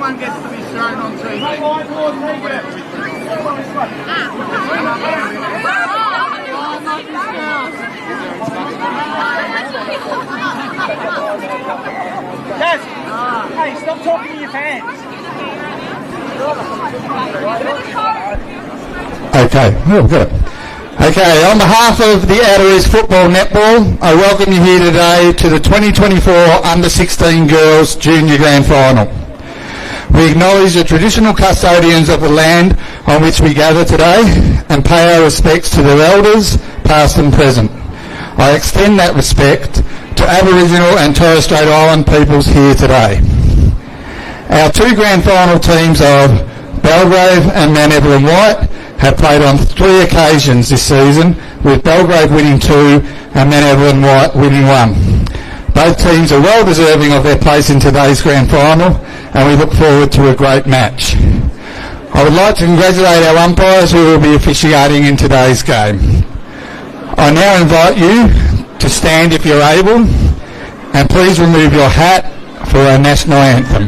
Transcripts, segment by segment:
everyone gets to be shown on TV. Yes. Hey, stop talking to your fans. Okay, oh, good. Okay, on behalf of the Outer East Football Netball, I welcome you here today to the 2024 Under-16 Girls Junior Grand Final. We acknowledge the traditional custodians of the land on which we gather today and pay our respects to their elders, past and present. I extend that respect to Aboriginal and Torres Strait Island peoples here today. Our two grand final teams of Belgrave and Mount Evelyn White have played on 3 occasions this season, with Belgrave winning 2 and Mount Evelyn White winning 1. Both teams are well deserving of their place in today's grand final, and we look forward to a great match. I would like to congratulate our umpires who will be officiating in today's game. I now invite you to stand if you're able, and please remove your hat for our national anthem.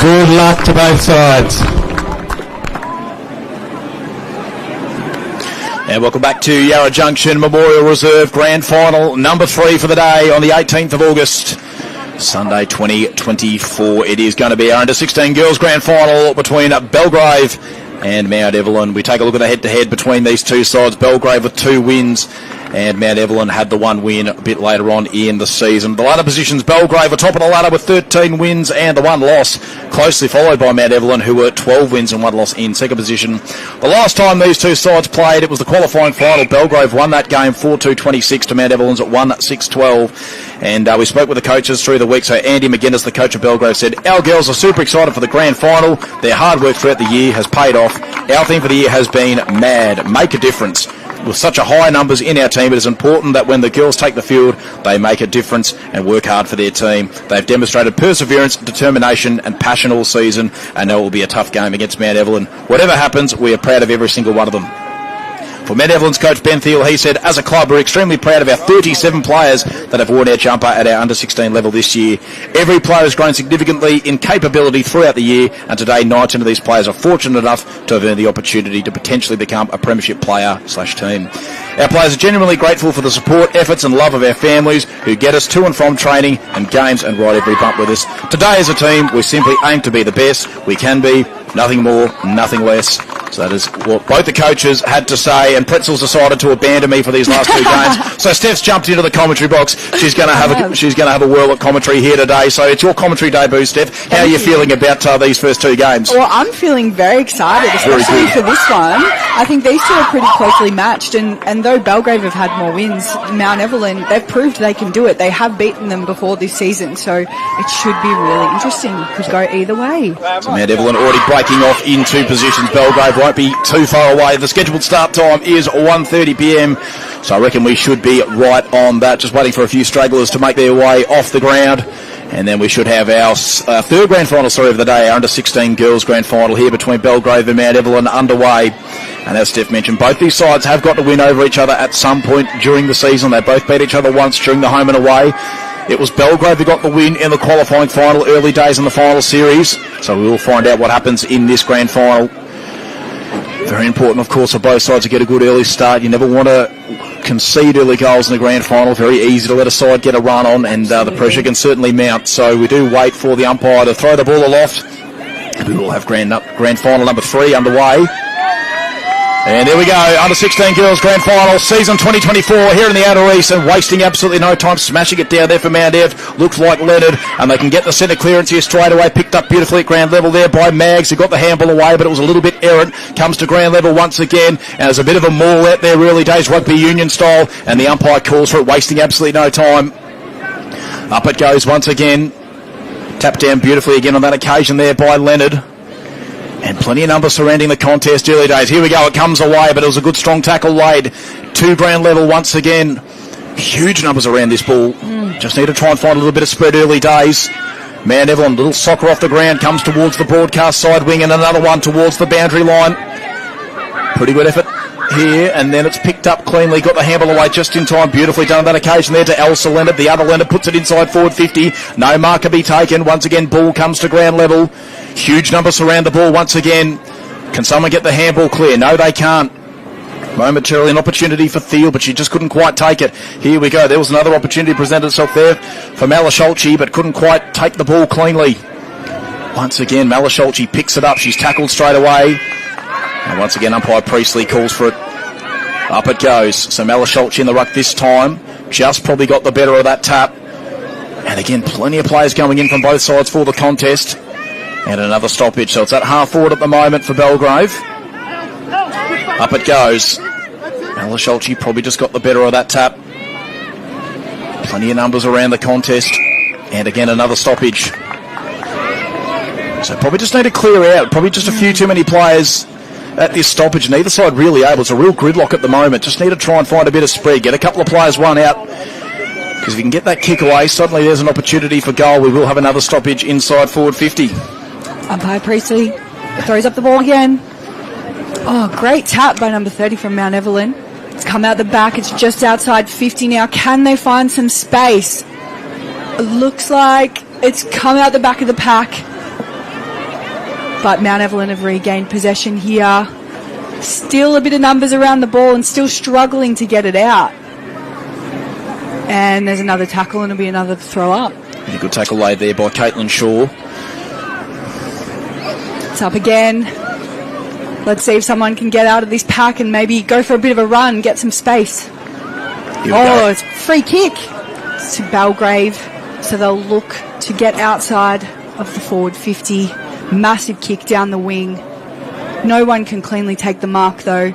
Good luck to both sides. And welcome back to Yarra Junction Memorial Reserve Grand Final number 3 for the day on the 18th of August, Sunday 2024. It is going to be our Under-16 Girls Grand Final between Belgrave and Mount Evelyn. We take a look at the head-to-head between these two sides. Belgrave with 2 wins, and Mount Evelyn had the 1 win a bit later on in the season. The ladder positions, Belgrave are top of the ladder with 13 wins and the 1 loss, closely followed by Mount Evelyn, who were 12 wins and 1 loss in second position. The last time these two sides played, it was the qualifying final. Belgrave won that game 4-2-26 to Mount Evelyn's at 1-6-12. And we spoke with the coaches through the week. So Andy McGuinness, the coach of Belgrave, said, "Our girls are super excited for the grand final. Their hard work throughout the year has paid off. Our theme for the year has been MAD, make a difference. With such a high numbers in our team, it is important that when the girls take the field, they make a difference and work hard for their team. They've demonstrated perseverance, determination and passion all season, and it will be a tough game against Mount Evelyn. Whatever happens, we are proud of every single one of them." For Mount Evelyn's coach Ben Thiel, he said, "As a club, we're extremely proud of our 37 players that have worn our jumper at our under-16 level this year. Every player has grown significantly in capability throughout the year, and today 19 of these players are fortunate enough to have earned the opportunity to potentially become a premiership player/team. Our players are genuinely grateful for the support, efforts and love of our families who get us to and from training and games and ride every bump with us. Today as a team, we simply aim to be the best we can be, nothing more, nothing less." So that is what both the coaches had to say, and Pretzel's decided to abandon me for these last 2 games. So Steph's jumped into the commentary box. She's going to have a whirl at commentary here today. So it's your commentary debut, Steph. How are you feeling about these first 2 games? Well, I'm feeling very excited, especially for this one. I think these two are pretty closely matched, and though Belgrave have had more wins, Mount Evelyn, they've proved they can do it. They have beaten them before this season, so it should be really interesting. Could go either way. So Mount Evelyn already breaking off in 2 positions. Belgrave won't be too far away. The scheduled start time is 1:30 p.m, so I reckon we should be right on that. Just waiting for a few stragglers to make their way off the ground, and then we should have our third grand final of the day, our under-16 girls grand final here between Belgrave and Mount Evelyn underway. And as Steph mentioned, both these sides have got to win over each other at some point during the season. They both beat each other once during the home and away. It was Belgrave who got the win in the qualifying final, early days in the final series. So we will find out what happens in this grand final. Very important, of course, for both sides to get a good early start. You never want to concede early goals in the grand final. Very easy to let a side get a run on, and the pressure can certainly mount. So we do wait for the umpire to throw the ball aloft. We will have grand final number 3 underway. And there we go, under-16 girls grand final, season 2024 here in the Outer East, and wasting absolutely no time, smashing it down there for Mount Ev. Looks like Leonard, and they can get the centre clearance here straight away, picked up beautifully at ground level there by Mags, who got the handball away, but it was a little bit errant. Comes to ground level once again, and there's a bit of a maul out there, early days rugby union style, and the umpire calls for it, wasting absolutely no time. Up it goes once again, tapped down beautifully again on that occasion there by Leonard. And plenty of numbers surrounding the contest early days. Here we go, it comes away, but it was a good strong tackle laid to ground level once again. Huge numbers around this ball. Just need to try and find a little bit of spread early days. Man Evelyn, little soccer off the ground, comes towards the broadcast side wing, and another one towards the boundary line. Pretty good effort here, and then it's picked up cleanly, got the handball away just in time, beautifully done on that occasion there to Elsa Leonard. The other Leonard puts it inside forward 50, no marker be taken. Once again, ball comes to ground level. Huge numbers surround the ball once again. Can someone get the handball clear? No, they can't. Momentarily an opportunity for Thiel, but she just couldn't quite take it. Here we go, there was another opportunity presented itself there for Malasholchi, but couldn't quite take the ball cleanly. Once again, Malasholchi picks it up, she's tackled straight away. And once again, umpire Priestley calls for it. Up it goes. So Malasholchi in the ruck this time. Just probably got the better of that tap. And again, plenty of players going in from both sides for the contest. And another stoppage. So it's at half forward at the moment for Belgrave. Up it goes. Malasholchi probably just got the better of that tap. Plenty of numbers around the contest. And again, another stoppage. So probably just need to clear out. Probably just a few too many players at this stoppage. Neither side really able. It's a real gridlock at the moment. Just need to try and find a bit of spread. Get a couple of players one out. Because if you can get that kick away, suddenly there's an opportunity for goal. We will have another stoppage inside forward 50. Umpire Priestley throws up the ball again. Oh, great tap by number 30 from Mount Evelyn. It's come out the back. It's just outside 50 now. Can they find some space? It looks like it's come out the back of the pack. But Mount Evelyn have regained possession here. Still a bit of numbers around the ball and still struggling to get it out. And there's another tackle and it'll be another throw up. A good tackle laid there by Caitlin Shaw. It's up again. Let's see if someone can get out of this pack and maybe go for a bit of a run, get some space. Oh, it's a free kick. It's to Belgrave. So they'll look to get outside of the forward 50. Massive kick down the wing. No one can cleanly take the mark though.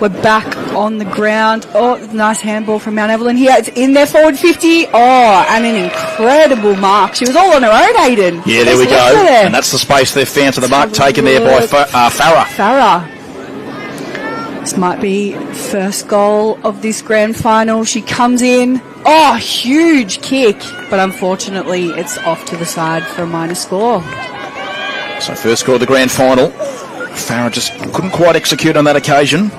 We're back on the ground. Oh, nice handball from Mount Evelyn here. It's in there forward 50. Oh, and an incredible mark. She was all on her own, Hayden. Yeah, there we go. And that's the space they've found to the mark taken there by Farah. Farah. This might be first goal of this grand final. She comes in. Oh, huge kick. But unfortunately, it's off to the side for a minor score. So first score of the grand final. Farah just couldn't quite execute on that occasion.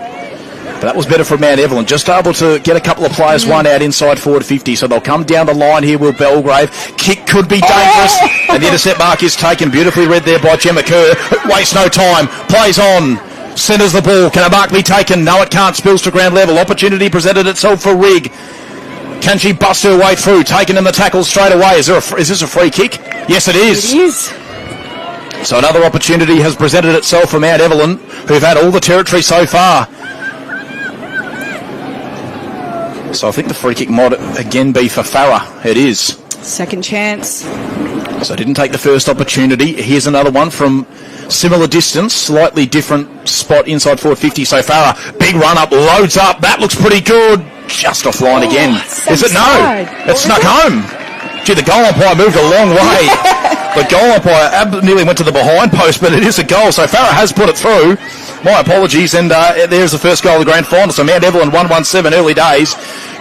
But that was better for Mount Evelyn. Just able to get a couple of players one out inside forward 50. So they'll come down the line here with Belgrave. Kick could be dangerous. Oh! And the intercept mark is taken. Beautifully read there by Gemma Kerr. Wastes no time. Plays on. Centres the ball. Can a mark be taken? No, it can't. Spills to ground level. Opportunity presented itself for Rigg. Can she bust her way through? Taken in the tackle straight away. Is this a free kick? Yes, it is. It is. So another opportunity has presented itself for Mount Evelyn, who've had all the territory so far. So I think the free kick might again be for Farah. It is. Second chance. So didn't take the first opportunity. Here's another one from similar distance, slightly different spot inside forward 50. So Farah, big run up, loads up. That looks pretty good. Just offline again. Is it? No. It snuck home. Gee, the goal umpire moved a long way. The goal umpire nearly went to the behind post, but it is a goal. So Farah has put it through. My apologies, and there's the first goal of the grand final. So Mount Evelyn 1-1-7 early days.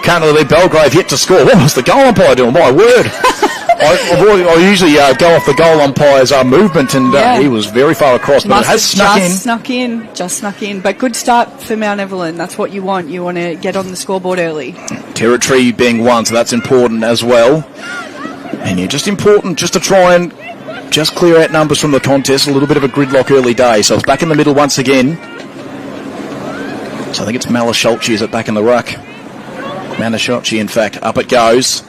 Currently lead Belgrave yet to score. What was the goal umpire doing? My word. I usually go off the goal umpire's movement, and he was very far across, but it has snuck in. Just snuck in. But good start for Mount Evelyn. That's what you want. You want to get on the scoreboard early. Territory being won, so that's important as well. And just important just to try and just clear out numbers from the contest. A little bit of a gridlock early day. So it's back in the middle once again. So I think it's Malasholchi, is it, back in the ruck? Malasholchi, in fact. Up it goes.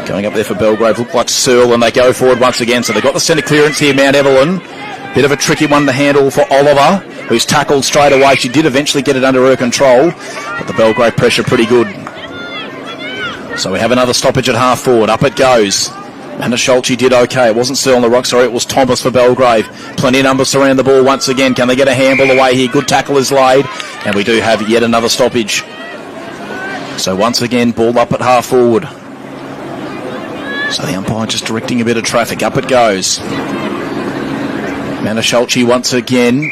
Going up there for Belgrave. Look like Searle, and they go forward once again. So they've got the centre clearance here, Mount Evelyn. Bit of a tricky one to handle for Oliver, who's tackled straight away. She did eventually get it under her control, but the Belgrave pressure pretty good. So we have another stoppage at half forward. Up it goes. Malasholchi did okay. It wasn't Searle on the rock, sorry, it was Thomas for Belgrave. Plenty of numbers surround the ball once again. Can they get a handball away here? Good tackle is laid, and we do have yet another stoppage. So once again, ball up at half forward. So the umpire just directing a bit of traffic. Up it goes. Malasholchi once again,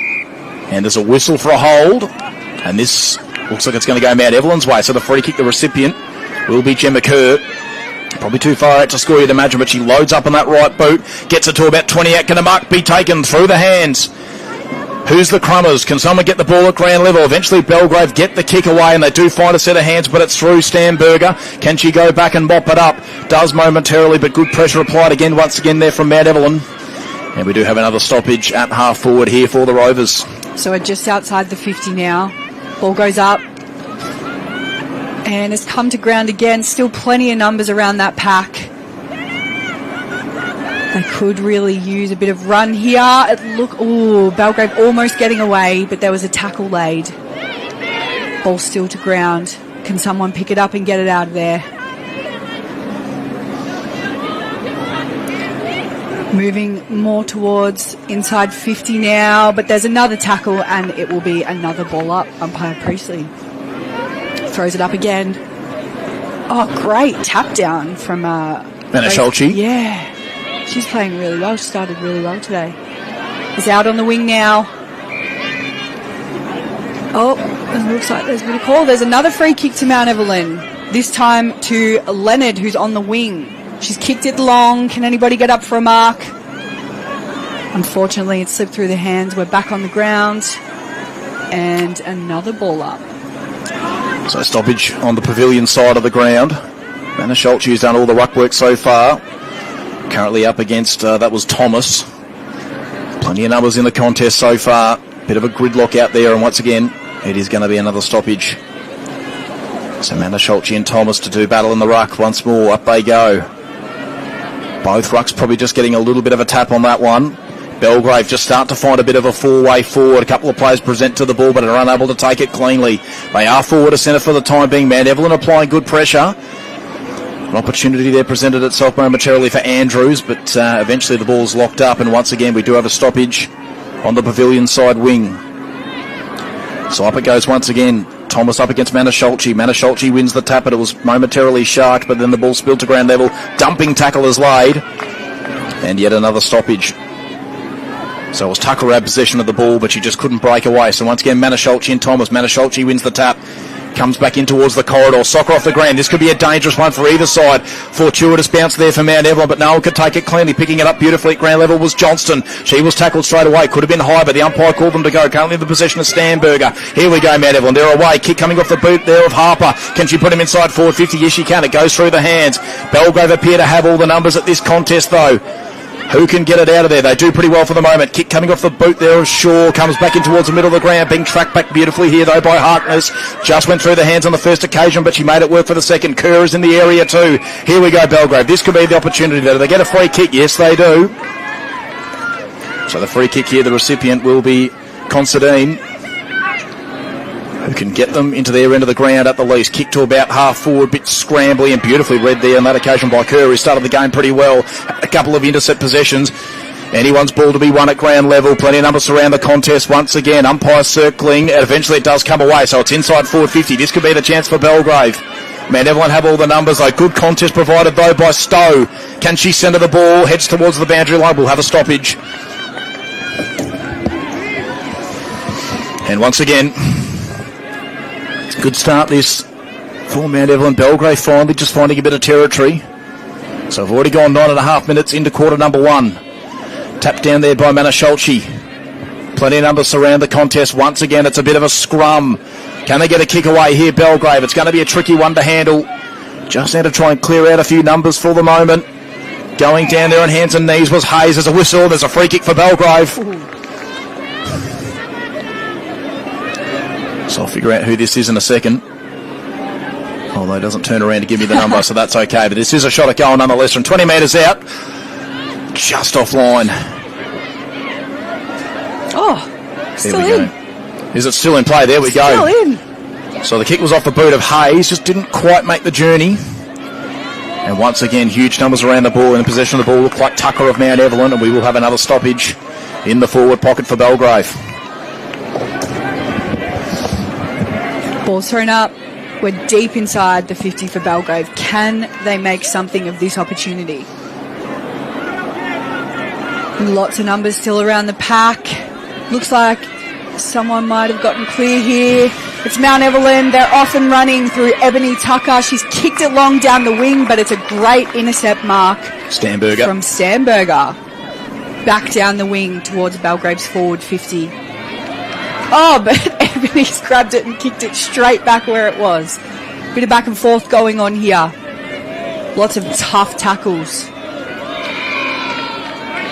and there's a whistle for a hold, and this looks like it's going to go Mount Evelyn's way. So the free kick, the recipient will be Gemma Kerr. Probably too far out to score, you'd imagine, but she loads up on that right boot, gets it to about 20 out. Can a mark be taken through the hands? Who's the Crummers? Can someone get the ball at ground level? Eventually Belgrave get the kick away, and they do find a set of hands, but it's through Stamberger. Can she go back and mop it up? Does momentarily, but good pressure applied again, once again there from Mount Evelyn. And we do have another stoppage at half forward here for the Rovers. So we're just outside the 50 now. Ball goes up. And it's come to ground again. Still plenty of numbers around that pack. They could really use a bit of run here. Belgrave almost getting away, but there was a tackle laid. Ball still to ground. Can someone pick it up and get it out of there? Moving more towards inside 50 now, but there's another tackle, and it will be another ball up. Umpire Priestley throws it up again. Oh, great tap down from Malasholchi. Yeah, she's playing really well. She started really well today. Is out on the wing now. Oh, it looks like there's been a call. There's another free kick to Mount Evelyn. This time to Leonard, who's on the wing. She's kicked it long. Can anybody get up for a mark? Unfortunately, it slipped through the hands. We're back on the ground. And another ball up. So stoppage on the pavilion side of the ground. Malasholchi has done all the ruck work so far. Currently up against, that was Thomas. Plenty of numbers in the contest so far. Bit of a gridlock out there, and once again, it is going to be another stoppage. So Malasholchi and Thomas to do battle in the ruck once more. Up they go. Both rucks probably just getting a little bit of a tap on that one. Belgrave just start to find a bit of a four-way forward. A couple of players present to the ball, but are unable to take it cleanly. They are forward to centre for the time being. Mount Evelyn applying good pressure. An opportunity there presented itself momentarily for Andrews, but eventually the ball's locked up, and once again we do have a stoppage on the pavilion side wing. So up it goes once again. Thomas up against Malasholchi. Malasholchi wins the tap, but it was momentarily sharked, but then the ball spilled to ground level. Dumping tackle is laid, and yet another stoppage. So it was Tucker who had possession of the ball, but she just couldn't break away. So once again, Malasholchi and Thomas. Malasholchi wins the tap. Comes back in towards the corridor. Soccer off the ground. This could be a dangerous one for either side. Fortuitous bounce there for Mount Evelyn, but no one could take it cleanly. Picking it up beautifully at ground level was Johnston. She was tackled straight away. Could have been high, but the umpire called them to go. Currently in the possession of Stamberger. Here we go, Mount Evelyn. They're away. Kick coming off the boot there of Harper. Can she put him inside forward 50? Yes, she can. It goes through the hands. Belgrave appear to have all the numbers at this contest, though. Who can get it out of there? They do pretty well for the moment. Kick coming off the boot there of Shaw. Comes back in towards the middle of the ground. Being tracked back beautifully here, though, by Harkness. Just went through the hands on the first occasion, but she made it work for the second. Kerr is in the area too. Here we go, Belgrave. This could be the opportunity there. Do they get a free kick? Yes, they do. So the free kick here, the recipient will be Considine, who can get them into their end of the ground at the least. Kick to about half forward, bit scrambly and beautifully read there on that occasion by Kerr, who started the game pretty well. A couple of intercept possessions. Anyone's ball to be won at ground level. Plenty of numbers surround the contest once again. Umpire circling, and eventually it does come away, so it's inside forward 50. This could be the chance for Belgrave. Mount Evelyn have all the numbers, though. Good contest provided, though, by Stowe. Can she centre the ball? Heads towards the boundary line. We'll have a stoppage. And once again, good start this for Mount Evelyn. Belgrave finally just finding a bit of territory. So we've already gone 9.5 minutes into quarter number one. Tapped down there by Malasholchi. Plenty of numbers surround the contest. Once again, it's a bit of a scrum. Can they get a kick away here, Belgrave? It's going to be a tricky one to handle. Just need to try and clear out a few numbers for the moment. Going down there on hands and knees was Hayes. There's a whistle. There's a free kick for Belgrave. So So I'll figure out who this is in a second. Although he doesn't turn around to give me the number, so that's okay. But this is a shot at goal nonetheless from 20 metres out. Just offline. Oh, still There we in. go. Is it still in play? There we go. Still in. So the kick was off the boot of Hayes, just didn't quite make the journey. And once again, huge numbers around the ball. In the possession of the ball, look like Tucker of Mount Evelyn, and we will have another stoppage in the forward pocket for Belgrave. Ball's thrown up. We're deep inside the 50 for Belgrave. Can they make something of this opportunity? Lots of numbers still around the pack. Looks like someone might have gotten clear here. It's Mount Evelyn. They're off and running through Ebony Tucker. She's kicked it long down the wing, but it's a great intercept mark Stamberger. from Stamberger. Back down the wing towards Belgrave's forward 50. Oh, but Ebony's grabbed it and kicked it straight back where it was. Bit of back and forth going on here. Lots of tough tackles.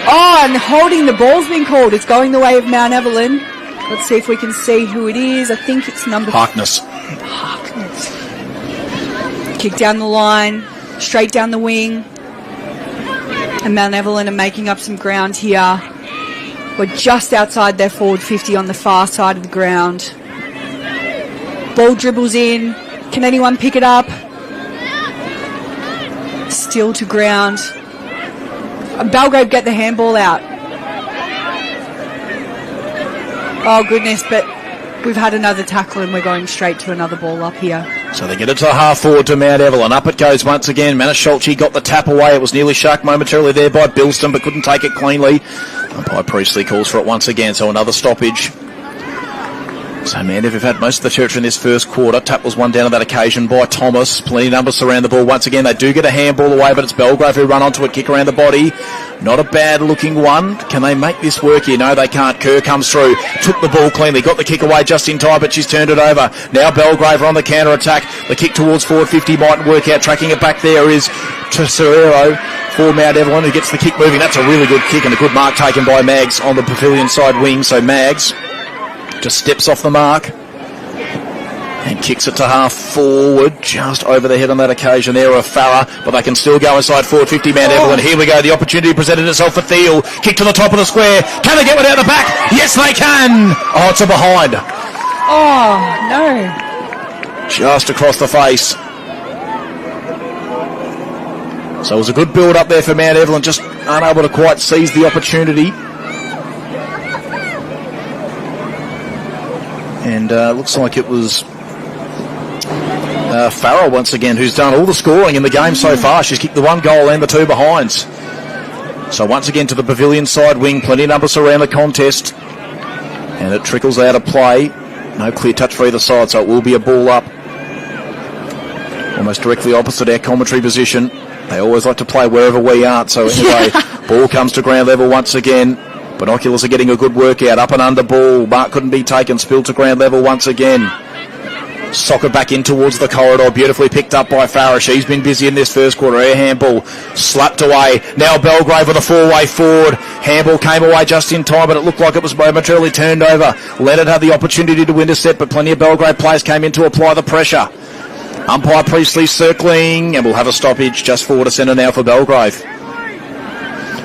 Oh, and holding the ball's been called. It's going the way of Mount Evelyn. Let's see if we can see who it is. I think it's number... Harkness. Kick down the line, straight down the wing. And Mount Evelyn are making up some ground here. We're just outside their forward 50 on the far side of the ground. Ball dribbles in. Can anyone pick it up? Still to ground. Belgrave get the handball out. Oh goodness, but we've had another tackle and we're going straight to another ball up here. So they get it to the half forward to Mount Evelyn. Up it goes once again. Manischolchi got the tap away. It was nearly sharked momentarily there by Bilston, but couldn't take it cleanly. Umpire Priestley calls for it once again, so another stoppage. So Mount Ev have had most of the territory in this first quarter. Tap was one down on that occasion by Thomas. Plenty of numbers surround the ball. Once again, they do get a handball away, but it's Belgrave who run onto it, kick around the body. Not a bad looking one. Can they make this work here? No, they can't. Kerr comes through, took the ball cleanly, got the kick away just in time, but she's turned it over. Now Belgrave are on the counter attack. The kick towards forward 50 mightn't work out. Tracking it back there is Tesoro for Mount Evelyn, who gets the kick moving. That's a really good kick and a good mark taken by Mags on the pavilion side wing. So Mags just steps off the mark and kicks it to half forward, just over the head on that occasion there of Farah, but they can still go inside forward 50 Mount Evelyn. Here we go, the opportunity presented itself for Thiel. Kick to the top of the square. Can they get one out the back? Yes, they can. Oh, it's a behind. Oh, no. Just across the face. So it was a good build up there for Mount Evelyn, just unable to quite seize the opportunity. And looks like it was Farrell once again who's done all the scoring in the game so far. She's kicked the one goal and the two behinds. So once again to the pavilion side wing, plenty of numbers around the contest, and it trickles out of play. No clear touch for either side, so it will be a ball up almost directly opposite our commentary position. They always like to play wherever we aren't, so anyway, ball comes to ground level once again. Binoculars are getting a good workout. Up and under ball. Mark couldn't be taken. Spilled to ground level once again. Soccer back in towards the corridor. Beautifully picked up by Farah. She's been busy in this first quarter. Her handball slapped away. Now Belgrave with a four-way forward. Handball came away just in time, but it looked like it was momentarily turned over. Leonard had the opportunity to intercept, but plenty of Belgrave players came in to apply the pressure. Umpire Priestley circling, and we'll have a stoppage just forward to centre now for Belgrave.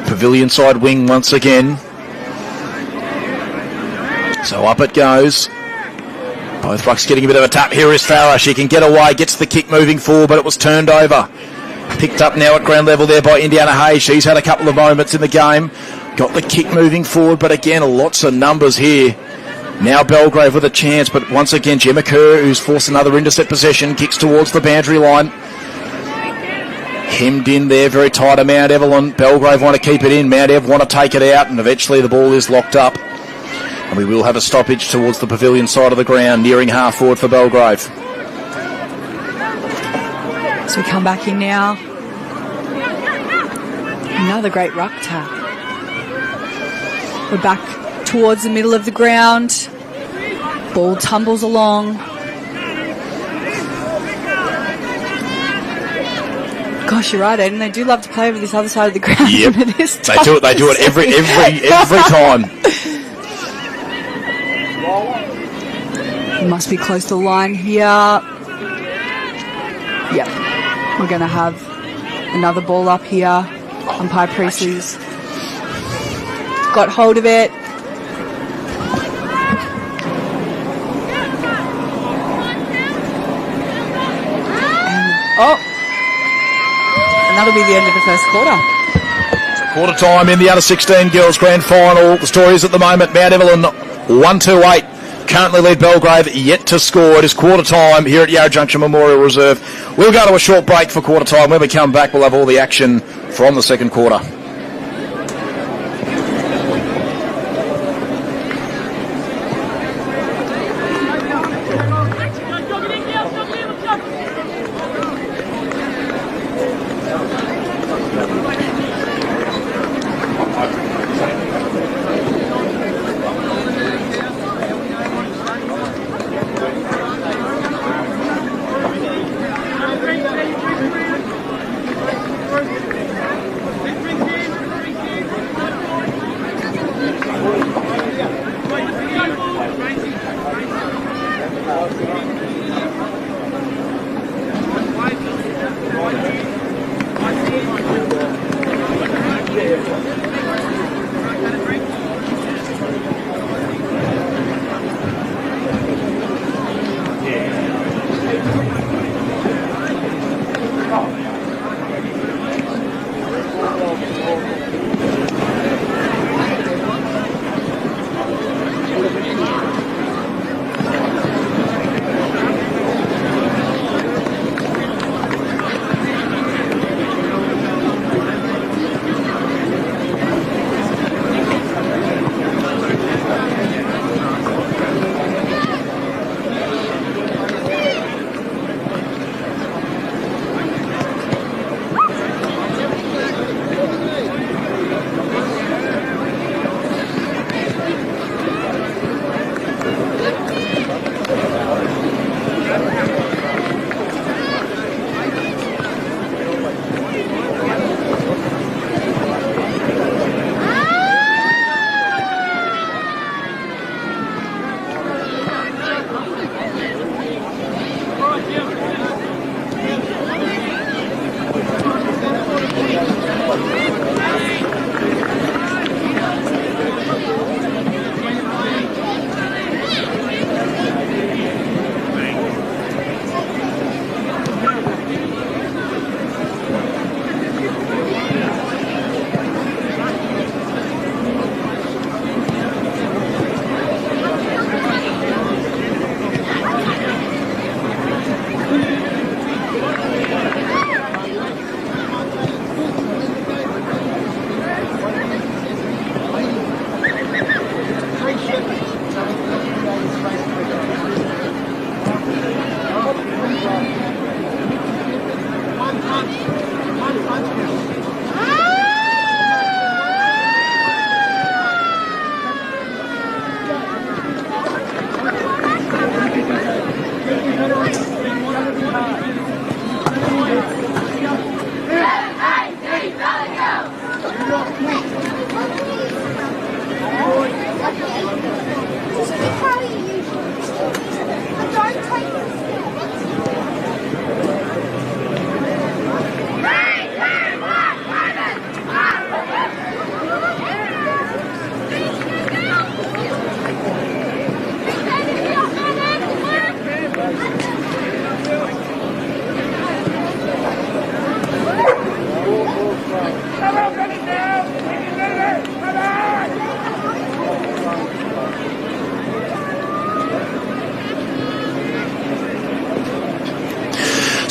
Pavilion side wing once again. So up it goes. Both rucks getting a bit of a tap. Here is Farah. She can get away, gets the kick moving forward, but it was turned over. Picked up now at ground level there by Indiana Hayes. She's had a couple of moments in the game. Got the kick moving forward, but again, lots of numbers here. Now Belgrave with a chance, but once again, Gemma Kerr, who's forced another intercept possession, kicks towards the boundary line. Hemmed in there, very tight of Mount Evelyn. Belgrave want to keep it in. Mount Ev want to take it out, and eventually the ball is locked up. And we will have a stoppage towards the pavilion side of the ground, nearing half forward for Belgrave. So we come back in now. Another great ruck tap. We're back towards the middle of the ground. Ball tumbles along. Gosh, you're right, Ed, and they do love to play over this other side of the ground. Yep, they do it every time. Must be close to the line here. Yep. We're going to have another ball up here. Umpire Priestley's got hold of it. And that'll be the end of the first quarter. Quarter time in the under 16 girls grand final. The story is at the moment Mount Evelyn 1-2-8. Currently lead Belgrave, yet to score. It is quarter time here at Yarra Junction Memorial Reserve. We'll go to a short break for quarter time. When we come back, we'll have all the action from the second quarter.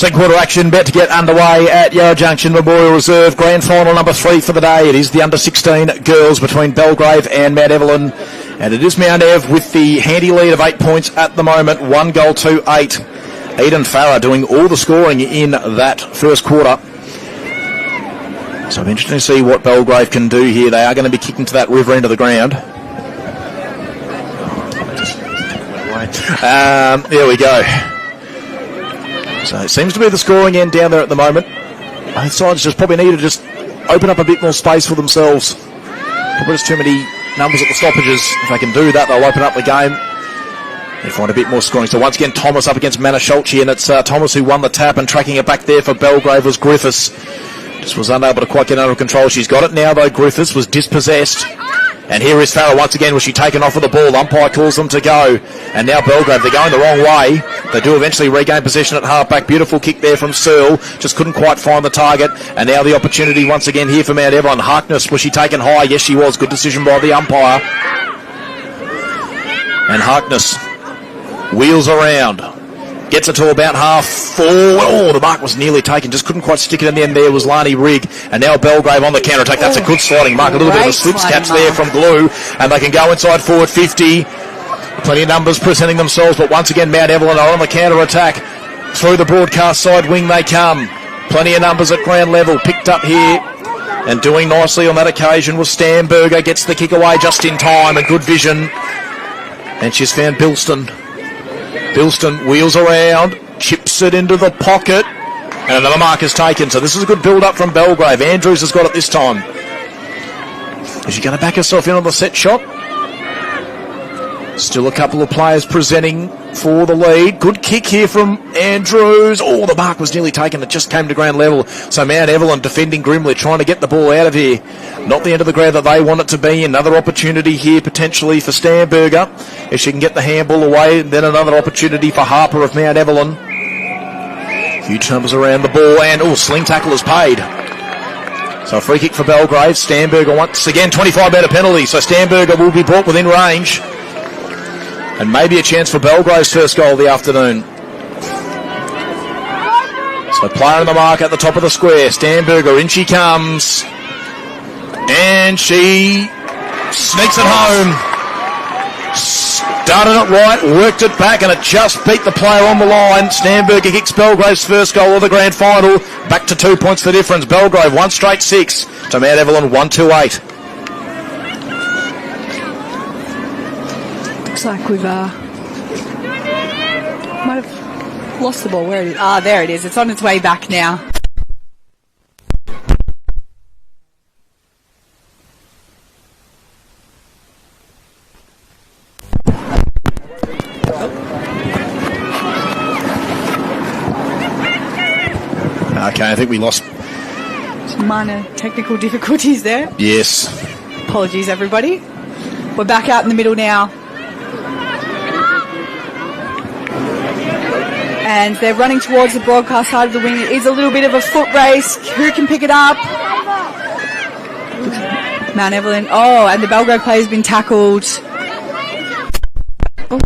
Second quarter action about to get underway at Yarra Junction Memorial Reserve. Grand final number 3 for the day. It is the under 16 girls between Belgrave and Mount Evelyn. And it is Mount Ev with the handy lead of 8 points at the moment. 1 goal to 8. Eden Farah doing all the scoring in that first quarter. So I'm interested to see what Belgrave can do here. They are going to be kicking to that river end of the ground. There we go. So it seems to be the scoring end down there at the moment. Both sides just probably need to just open up a bit more space for themselves. Probably just too many numbers at the stoppages. If they can do that, they'll open up the game. They find a bit more scoring. So once again, Thomas up against Manasholchi, and it's Thomas who won the tap, and tracking it back there for Belgrave was Griffiths. Just was unable to quite get under control. She's got it now, though. Griffiths was dispossessed. And here is Farrell once again. Was she taken off with the ball? Umpire calls them to go. And now Belgrave, they're going the wrong way. They do eventually regain possession at halfback. Beautiful kick there from Searle. Just couldn't quite find the target. And now the opportunity once again here for Mount Evelyn. Harkness, was she taken high? Yes, she was. Good decision by the umpire. And Harkness wheels around. Gets it to about half forward. Oh, the mark was nearly taken. Just couldn't quite stick it in the end there was Lani Rigg. And now Belgrave on the counter-attack. That's a good sliding mark. A little bit of a slip catch there from Glue. And they can go inside forward 50. Plenty of numbers presenting themselves. But once again, Mount Evelyn are on the counter-attack. Through the broadcast side wing they come. Plenty of numbers at ground level. Picked up here. And doing nicely on that occasion was Stamberger. Gets the kick away just in time. And good vision. And she's found Bilston. Bilston wheels around, chips it into the pocket, and another mark is taken. So this is a good build-up from Belgrave. Andrews has got it this time. Is she going to back herself in on the set shot? Still a couple of players presenting for the lead. Good kick here from Andrews. Oh, the mark was nearly taken. It just came to ground level. So Mount Evelyn defending grimly, trying to get the ball out of here. Not the end of the ground that they want it to be. Another opportunity here potentially for Stamberger, if she can get the handball away. And then another opportunity for Harper of Mount Evelyn. Huge numbers around the ball, and sling tackle is paid. So a free kick for Belgrave. Stamberger once again, 25-metre penalty. So Stamberger will be brought within range. And maybe a chance for Belgrave's first goal of the afternoon. So player on the mark at the top of the square. Stamberger, in she comes. And she sneaks it home. Started it right, worked it back, and it just beat the player on the line. Stamberger kicks Belgrave's first goal of the grand final. Back to 2 points the difference. Belgrave 1 straight 6 to Mount Evelyn 1-2-8. Looks like we've might have lost the ball. Where it is? There it is. It's on its way back now. Okay, I think we lost. Some minor technical difficulties there. Yes. Apologies, everybody. We're back out in the middle now. And they're running towards the broadcast side of the wing. It is a little bit of a foot race. Who can pick it up? Mount Evelyn. Oh, and the Belgrave player's been tackled. Oh.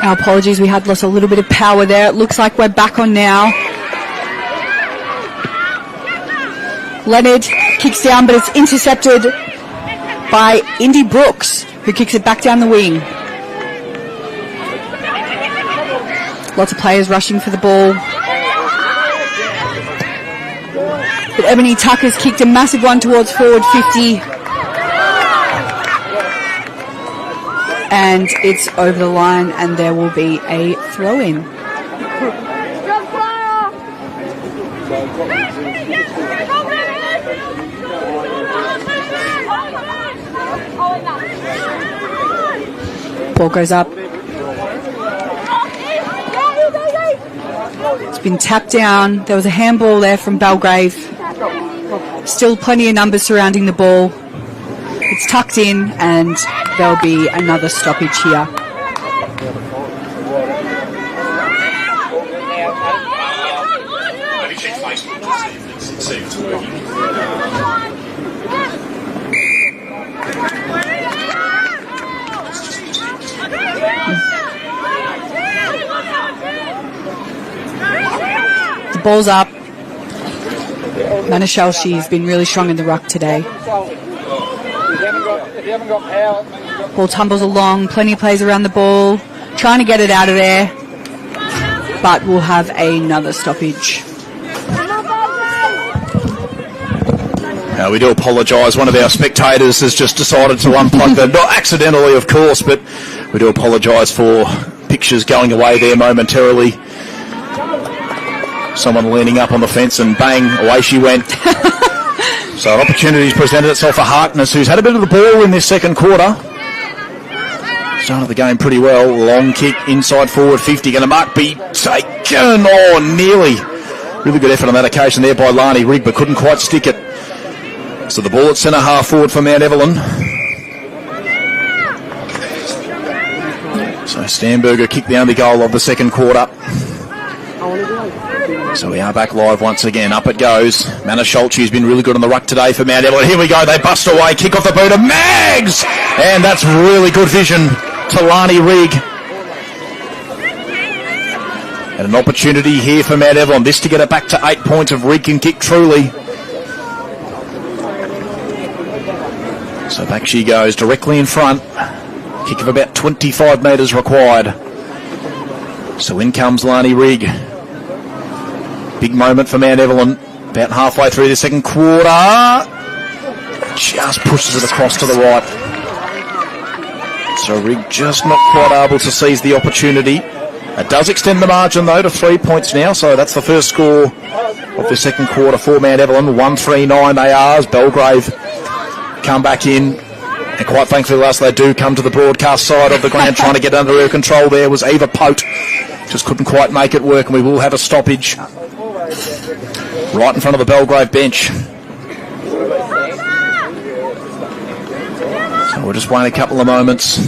Our apologies, we had lost a little bit of power there. It looks like we're back on now. Leonard kicks down, but it's intercepted by Indy Brooks, who kicks it back down the wing. Lots of players rushing for the ball. But Ebony Tucker's kicked a massive one towards forward 50. And it's over the line, and there will be a throw-in. Ball goes up. It's been tapped down. There was a handball there from Belgrave. Still plenty of numbers surrounding the ball. It's tucked in, and there'll be another stoppage here. The ball's up. Manashelchi's been really strong in the ruck today. Ball tumbles along, plenty of plays around the ball, trying to get it out of there, but we'll have another stoppage. Now, we do apologise. One of our spectators has just decided to unplug them. Not accidentally, of course, but we do apologise for pictures going away there momentarily. Someone leaning up on the fence and bang, away she went. So an opportunity's presented itself for Harkness, who's had a bit of the ball in this second quarter. Started the game pretty well. Long kick, inside forward 50. Going to mark be taken. Oh, nearly. Really good effort on that occasion there by Lani Rigg, but couldn't quite stick it. So the ball at centre half forward for Mount Evelyn. So Stamberger kicked the only goal of the second quarter. So we are back live once again. Up it goes. Manashelchi has been really good on the ruck today for Mount Evelyn. Here we go. They bust away. Kick off the boot of Mags. And that's really good vision to Lani Rigg. And an opportunity here for Mount Evelyn. This to get it back to 8 points if Rigg can kick truly. So back she goes, directly in front. Kick of about 25 metres required. So in comes Lani Rigg. Big moment for Mount Evelyn. About halfway through the second quarter. Just pushes it across to the right. So Rigg just not quite able to seize the opportunity. It does extend the margin though to 3 points now. So that's the first score of the second quarter for Mount Evelyn. 1-3-9 they are as Belgrave come back in. And quite thankfully, last they do come to the broadcast side of the ground, trying to get under her control there was Eva Pote. Just couldn't quite make it work, and we will have a stoppage right in front of the Belgrave bench. So we'll just wait a couple of moments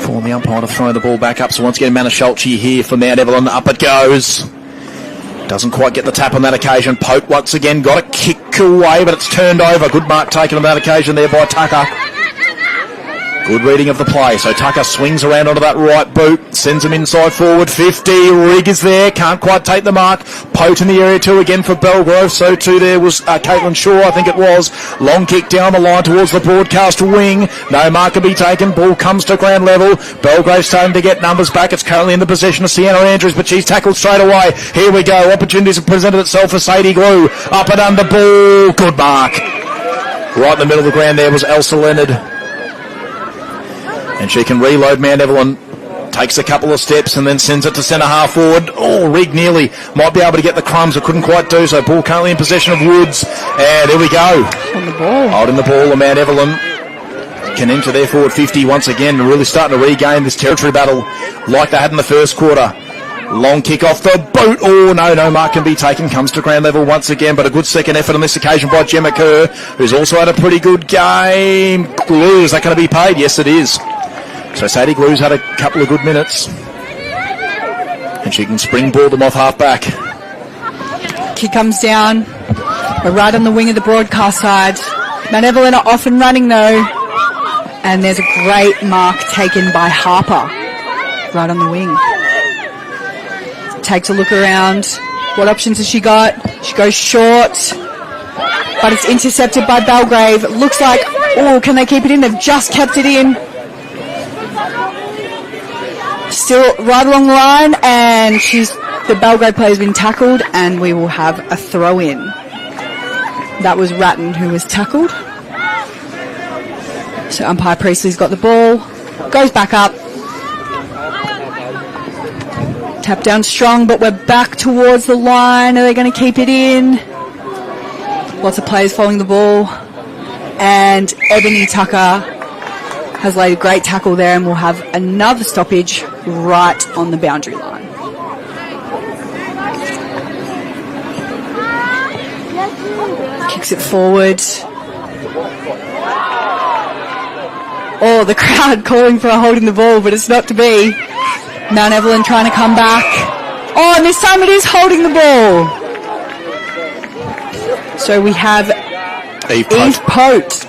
for the umpire to throw the ball back up. So once again, Manashelchi here for Mount Evelyn. Up it goes. Doesn't quite get the tap on that occasion. Pote once again got a kick away, but it's turned over. Good mark taken on that occasion there by Tucker. Good reading of the play. So Tucker swings around onto that right boot, sends him inside forward 50. Rigg is there, can't quite take the mark. Pote in the area too again for Belgrave. So too there was Caitlin Shaw, I think it was. Long kick down the line towards the broadcast wing. No mark can be taken. Ball comes to ground level. Belgrave starting to get numbers back. It's currently in the possession of Sienna Andrews, but she's tackled straight away. Here we go. Opportunities have presented itself for Sadie Glue. Up and under ball. Good mark. Right in the middle of the ground there was Elsa Leonard. And she can reload Mount Evelyn. Takes a couple of steps and then sends it to centre half forward. Oh, Rigg nearly might be able to get the crumbs, but couldn't quite do so. Ball currently in possession of Woods. And there we go. On the ball. Holding the ball, and Mount Evelyn can enter their forward 50 once again, really starting to regain this territory battle like they had in the first quarter. Long kick off the boot. Oh, no mark can be taken. Comes to ground level once again, but a good second effort on this occasion by Gemma Kerr, who's also had a pretty good game. Glue, is that going to be paid? Yes, it is. So Sadie Glue's had a couple of good minutes. And she can springboard them off half-back. Kick comes down. We're right on the wing of the broadcast side. Mount Evelyn are off and running though. And there's a great mark taken by Harper. Right on the wing. Takes a look around. What options has she got? She goes short. But it's intercepted by Belgrave. It looks like, oh, can they keep it in? They've just kept it in. Still right along the line, and the Belgrave player has been tackled, and we will have a throw-in. That was Ratton who was tackled. So umpire Priestley's got the ball, goes back up. Tap down strong, but we're back towards the line. Are they going to keep it in? Lots of players following the ball. And Ebony Tucker has laid a great tackle there, and we'll have another stoppage right on the boundary line. Kicks it forward. Oh, the crowd calling for a holding the ball, but it's not to be. Mount Evelyn trying to come back. Oh, and this time it is holding the ball. So we have Eve Pote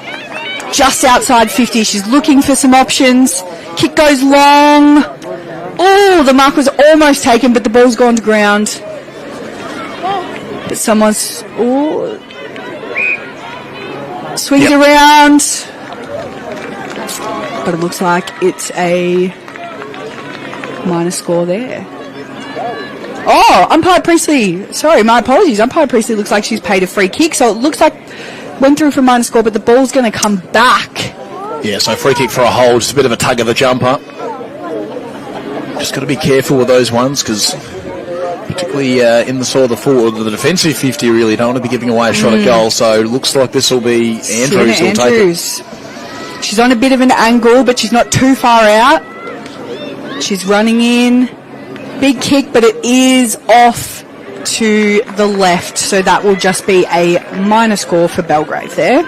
just outside 50. She's looking for some options. Kick goes long. Oh, the mark was almost taken, but the ball's gone to ground. But someone's swings around. But it looks like it's a minor score there. Oh, Umpire Priestley. Sorry, my apologies. Umpire Priestley looks like she's paid a free kick, so it looks like went through for a minor score, but the ball's going to come back. Yeah, so free kick for a hold. Just a bit of a tug of the jumper. Just got to be careful with those ones, because particularly in the sort of the forward, the defensive 50 really don't want to be giving away a shot at goal, so it looks like this will be Andrews who'll take it. She's on a bit of an angle, but she's not too far out. She's running in. Big kick, but it is off to the left, so that will just be a minor score for Belgrave there.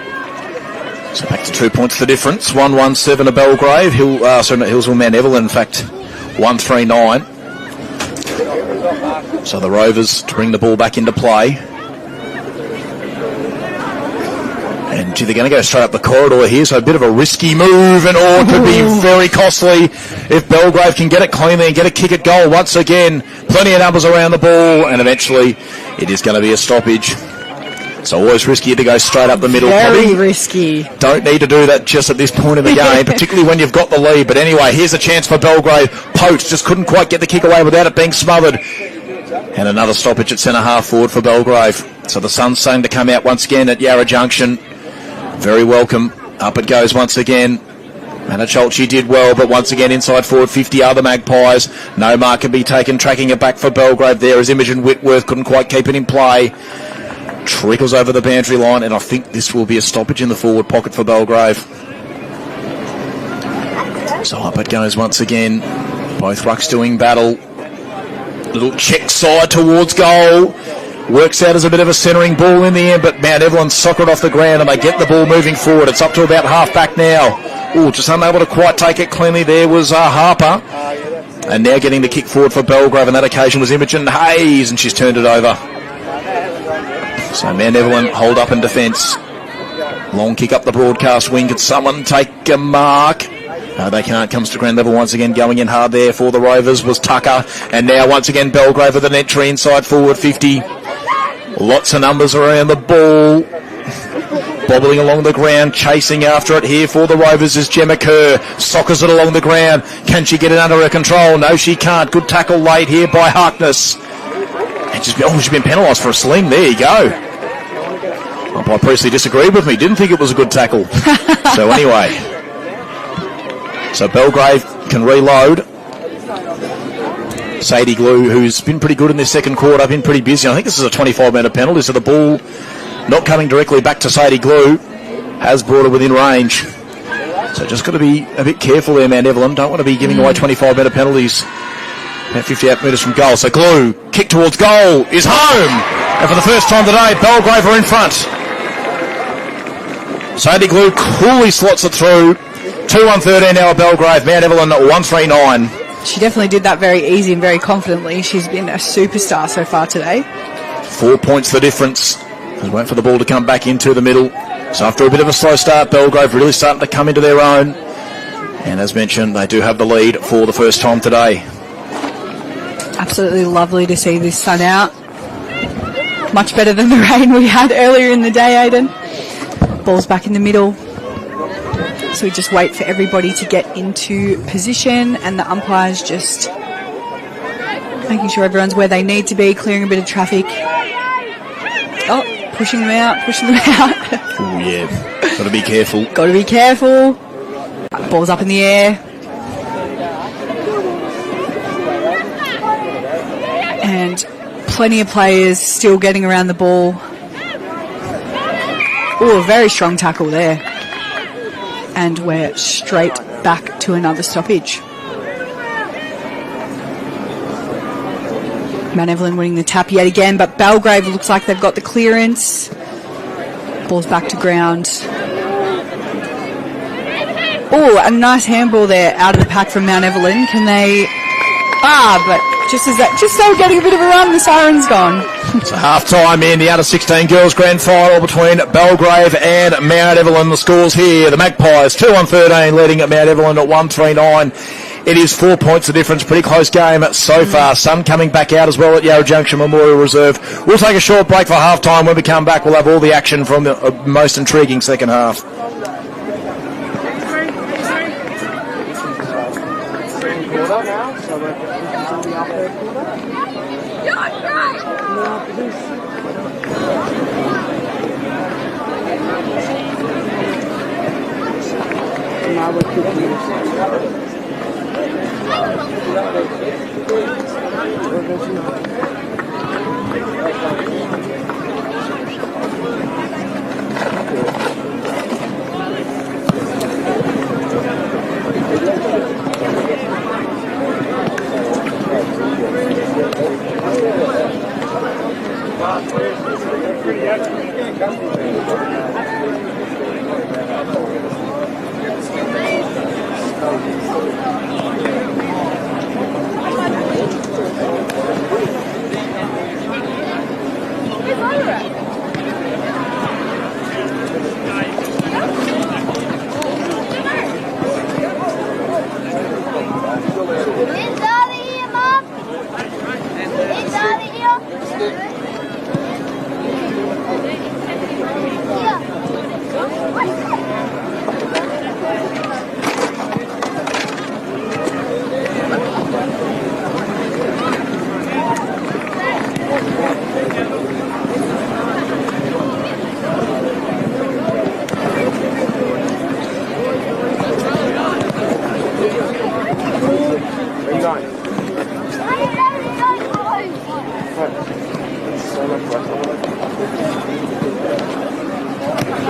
So back to 2 points the difference. 1-1-7 to Belgrave. Hillsville Mount Evelyn, in fact, 1-3-9. So the Rovers to bring the ball back into play. And they're going to go straight up the corridor here, so a bit of a risky move, and it could be very costly if Belgrave can get it cleanly and get a kick at goal once again. Plenty of numbers around the ball, and eventually it is going to be a stoppage. So always risky to go straight up the middle. Very risky. Don't need to do that just at this point in the game, particularly when you've got the lead. But anyway, here's a chance for Belgrave. Poach just couldn't quite get the kick away without it being smothered. And another stoppage at centre half forward for Belgrave. So the sun's starting to come out once again at Yarra Junction. Very welcome. Up it goes once again. Manichulchi did well, but once again inside forward 50 are the Magpies. No mark can be taken. Tracking it back for Belgrave there as Imogen Whitworth couldn't quite keep it in play. Trickles over the boundary line, and I think this will be a stoppage in the forward pocket for Belgrave. So up it goes once again. Both rucks doing battle. Little check side towards goal. Works out as a bit of a centering ball in the end, but Mount Evelyn socker it off the ground and they get the ball moving forward. It's up to about half back now. Just unable to quite take it cleanly there was Harper. And now getting the kick forward for Belgrave on that occasion was Imogen Hayes, and she's turned it over. So Mount Evelyn hold up in defence. Long kick up the broadcast wing. Could someone take a mark? No, they can't. Comes to ground level once again. Going in hard there for the Rovers was Tucker. And now once again Belgrave with an entry inside forward 50. Lots of numbers around the ball. Bobbling along the ground, chasing after it here for the Rovers is Gemma Kerr. Soccers it along the ground. Can she get it under her control? No, she can't. Good tackle late here by Harkness. And she's been penalised for a sling. There you go. Umpire Priestley disagreed with me. Didn't think it was a good tackle. So anyway. So Belgrave can reload. Sadie Glue, who's been pretty good in this second quarter, been pretty busy. I think this is a 25-metre penalty, so the ball not coming directly back to Sadie Glue has brought her within range. So just got to be a bit careful there, Mount Evelyn. Don't want to be giving away 25-metre penalties about 58 metres from goal. So Glue, kick towards goal, is home. And for the first time today, Belgrave are in front. Sadie Glue coolly slots it through. 2-1-13 now at Belgrave. Mount Evelyn 1-3-9. She definitely did that very easy and very confidently. She's been a superstar so far today. 4 points the difference. Just wait for the ball to come back into the middle. So after a bit of a slow start, Belgrave really starting to come into their own. And as mentioned, they do have the lead for the first time today. Absolutely lovely to see this sun out. Much better than the rain we had earlier in the day, Aidan. Ball's back in the middle. So we just wait for everybody to get into position, and the umpires just making sure everyone's where they need to be, clearing a bit of traffic. Oh, pushing them out. Oh, yeah. Got to be careful. Got to be careful. Ball's up in the air. And plenty of players still getting around the ball. Oh, a very strong tackle there. And we're straight back to another stoppage. Mount Evelyn winning the tap yet again, but Belgrave looks like they've got the clearance. Ball's back to ground. Oh, a nice handball there out of the pack from Mount Evelyn. Can they... but just as they're getting a bit of a run, the siren's gone. So half-time in the under-16 girls grand final between Belgrave and Mount Evelyn. The scores here, the Magpies 2-13 leading at Mount Evelyn at 139. It is 4 points the difference. Pretty close game so far. Sun coming back out as well at Yarra Junction Memorial Reserve. We'll take a short break for half-time. When we come back, we'll have all the action from the most intriguing second half.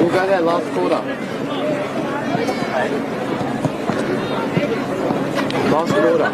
We'll go there last quarter. Last quarter.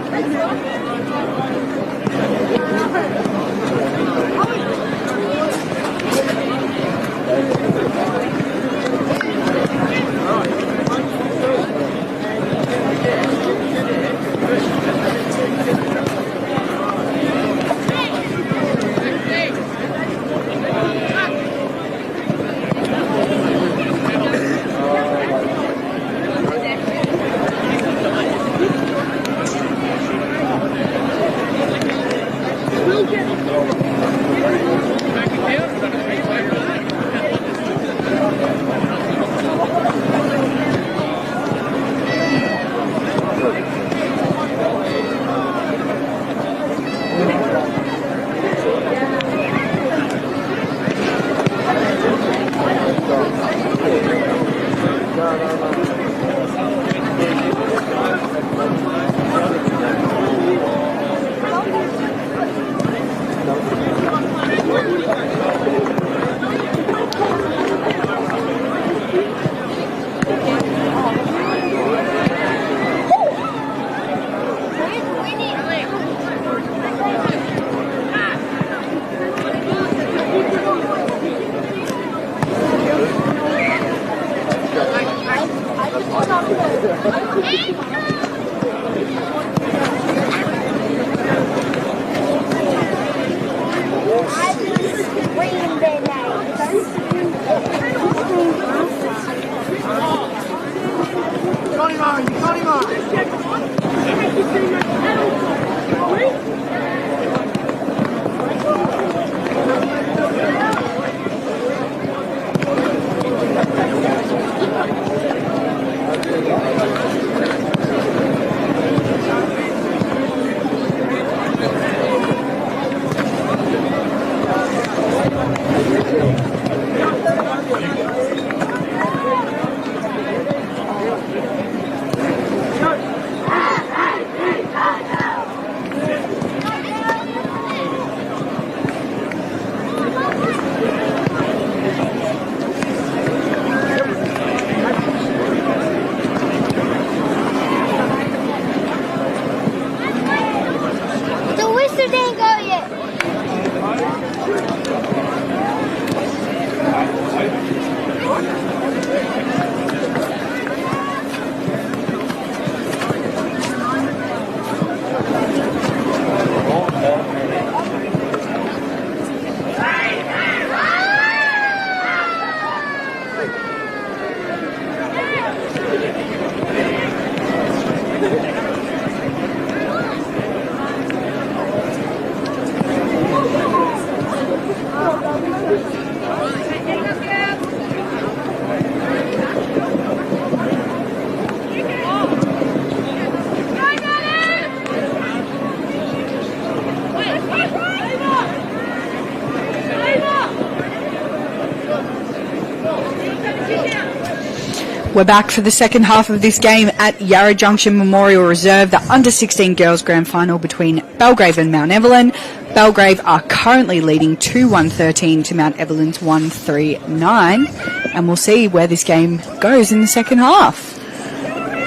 We're back for the second half of this game at Yarra Junction Memorial Reserve, the under-16 girls grand final between Belgrave and Mount Evelyn. Belgrave are currently leading 2-1-13 to Mount Evelyn's 1-3-9, and we'll see where this game goes in the second half.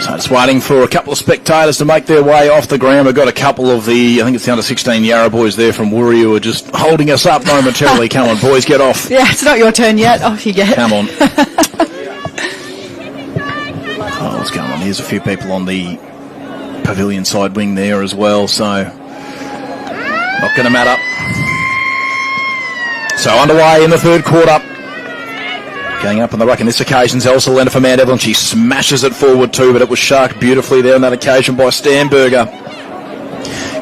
So it's waiting for a couple of spectators to make their way off the ground. We've got a couple of I think it's the under-16 Yarra boys there from Woori who are just holding us up momentarily. Come on, boys, get off. Yeah, it's not your turn yet. Off you get. Come on. Oh, what's going on? Here's a few people on the pavilion side wing there as well, so not going to matter. So underway in the third quarter. Going up on the ruck on this occasion, Elsa Leonard for Mount Evelyn. She smashes it forward too, but it was sharked beautifully there on that occasion by Stamberger.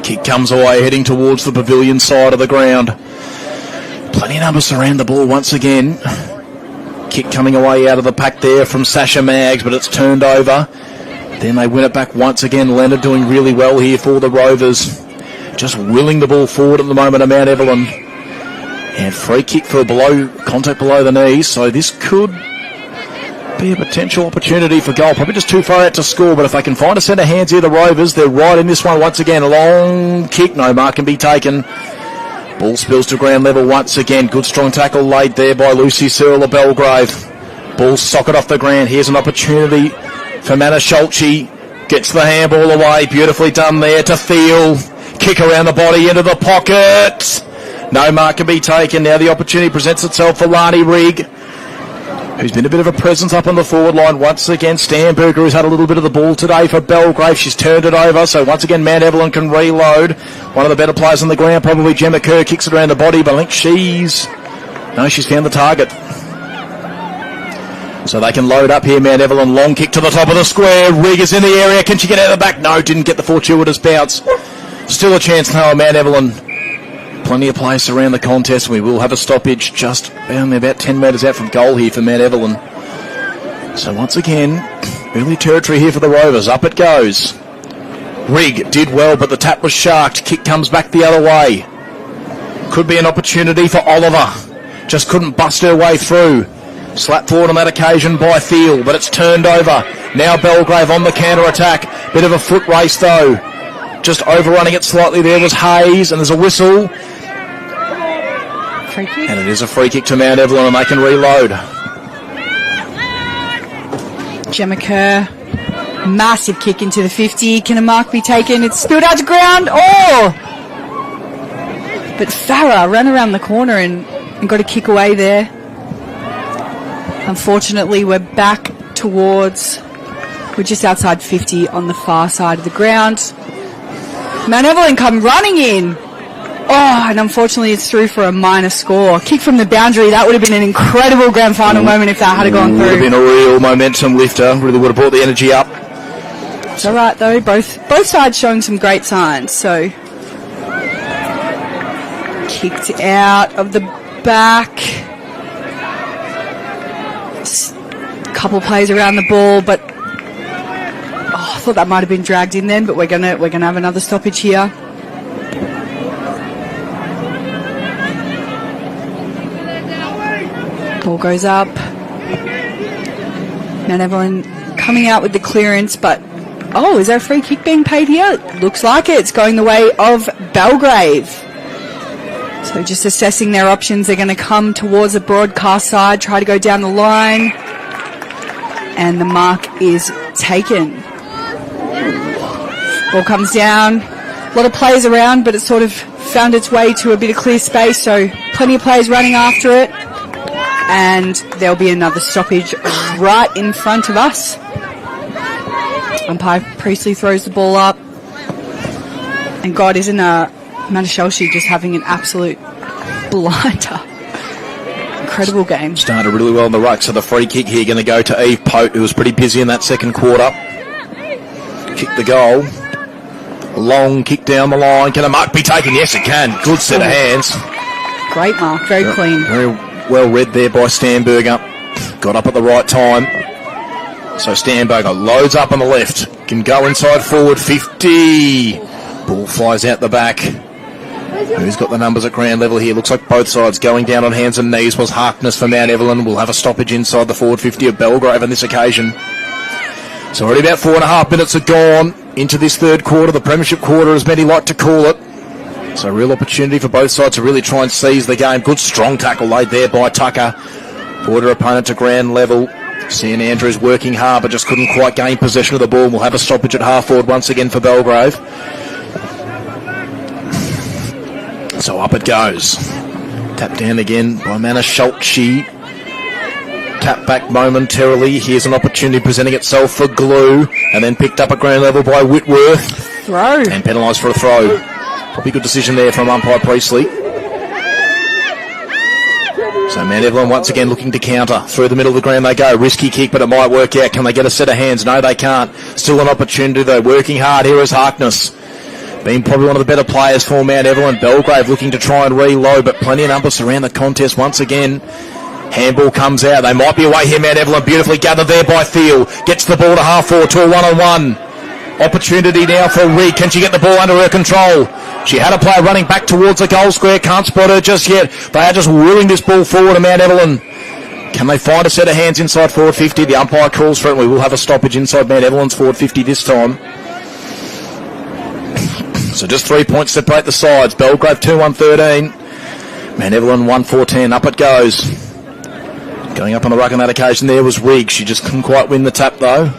Kick comes away, heading towards the pavilion side of the ground. Plenty of numbers surround the ball once again. Kick coming away out of the pack there from Sasha Maggs, but it's turned over. Then they win it back once again. Leonard doing really well here for the Rovers. Just willing the ball forward at the moment of Mount Evelyn. And free kick for contact below the knees, so this could be a potential opportunity for goal. Probably just too far out to score, but if they can find a centre hands here, the Rovers, they're right in this one once again. A long kick, no mark can be taken. Ball spills to ground level once again. Good strong tackle laid there by Lucy Searle of Belgrave. Ball socket off the ground. Here's an opportunity for Manna Schultze. Gets the handball away. Beautifully done there to Thiel. Kick around the body into the pocket. No mark can be taken. Now the opportunity presents itself for Lani Rigg, who's been a bit of a presence up on the forward line. Once again, Stamberger, who's had a little bit of the ball today for Belgrave. She's turned it over, so once again, Mount Evelyn can reload. One of the better players on the ground, probably Gemma Kerr, kicks it around the body, but I think she's found the target. So they can load up here, Mount Evelyn. Long kick to the top of the square. Rigg is in the area. Can she get out of the back? No, didn't get the fortuitous bounce. Still a chance now, Mount Evelyn. Plenty of place around the contest. We will have a stoppage just only about 10 metres out from goal here for Mount Evelyn. So once again, early territory here for the Rovers. Up it goes. Rigg did well, but the tap was sharked. Kick comes back the other way. Could be an opportunity for Oliver. Just couldn't bust her way through. Slap forward on that occasion by Thiel, but it's turned over. Now Belgrave on the counter-attack. Bit of a foot race though. Just overrunning it slightly there was Hayes, and there's a whistle. Free kick. And it is a free kick to Mount Evelyn, and they can reload. Gemma Kerr, massive kick into the 50. Can a mark be taken? It's spilled out to ground. Oh! But Farah ran around the corner and got a kick away there. Unfortunately, we're back towards... We're just outside 50 on the far side of the ground. Mount Evelyn come running in. Oh, and unfortunately it's through for a minor score. Kick from the boundary. That would have been an incredible grand final moment if that had gone through. Would have been a real momentum lifter. Really would have brought the energy up. It's all right, though. Both sides showing some great signs. So, kicked out of the back. Couple plays around the ball, but I thought that might have been dragged in then, but we're gonna have another stoppage here. Ball goes up. Mount Evelyn coming out with the clearance, but is there a free kick being paid here? Looks like it. It's going the way of Belgrave. So just assessing their options. They're going to come towards the broadcast side, try to go down the line, and the mark is taken. Ball comes down. A lot of players around, but it sort of found its way to a bit of clear space, so plenty of players running after it. And there'll be another stoppage right in front of us. Umpire Priestley throws the ball up. And God, isn't Manna Schultze just having an absolute blinder. Incredible game. Started really well on the ruck, so the free kick here going to go to Eve Pote, who was pretty busy in that second quarter. Kick the goal. Long kick down the line. Can a mark be taken? Yes, it can. Good set of hands. Great mark. Very clean. Very well read there by Stamberger. Got up at the right time. So Stamberger loads up on the left. Can go inside forward. 50. Ball flies out the back. Who's got the numbers at ground level here? Looks like both sides going down on hands and knees was Harkness for Mount Evelyn. We'll have a stoppage inside the forward 50 of Belgrave on this occasion. So already about 4.5 minutes are gone into this third quarter, the premiership quarter as many like to call it. So a real opportunity for both sides to really try and seize the game. Good strong tackle laid there by Tucker. Brought her opponent to ground level. St Andrews working hard but just couldn't quite gain possession of the ball. We'll have a stoppage at half forward once again for Belgrave. So up it goes. Tap down again by Mana Schultze. Tap back momentarily. Here's an opportunity presenting itself for Glue. And then picked up at ground level by Whitworth. Throw. And penalised for a throw. Probably good decision there from umpire Priestley. So Mount Evelyn once again looking to counter. Through the middle of the ground they go. Risky kick, but it might work out. Can they get a set of hands? No, they can't. Still an opportunity though. Working hard here is Harkness. Being probably one of the better players for Mount Evelyn. Belgrave looking to try and reload, but plenty of numbers around the contest once again. Handball comes out. They might be away here, Mount Evelyn. Beautifully gathered there by Thiel. Gets the ball to half forward to a one-on-one. Opportunity now for Reed. Can she get the ball under her control? She had a player running back towards the goal square. Can't spot her just yet. They are just wheeling this ball forward to Mount Evelyn. Can they find a set of hands inside forward 50? The umpire calls for it. We will have a stoppage inside Mount Evelyn's forward 50 this time. So just 3 points separate the sides. Belgrave 2-1-13. Mount Evelyn 1-4-10. Up it goes. Going up on the ruck on that occasion there was Riggs. She just couldn't quite win the tap though.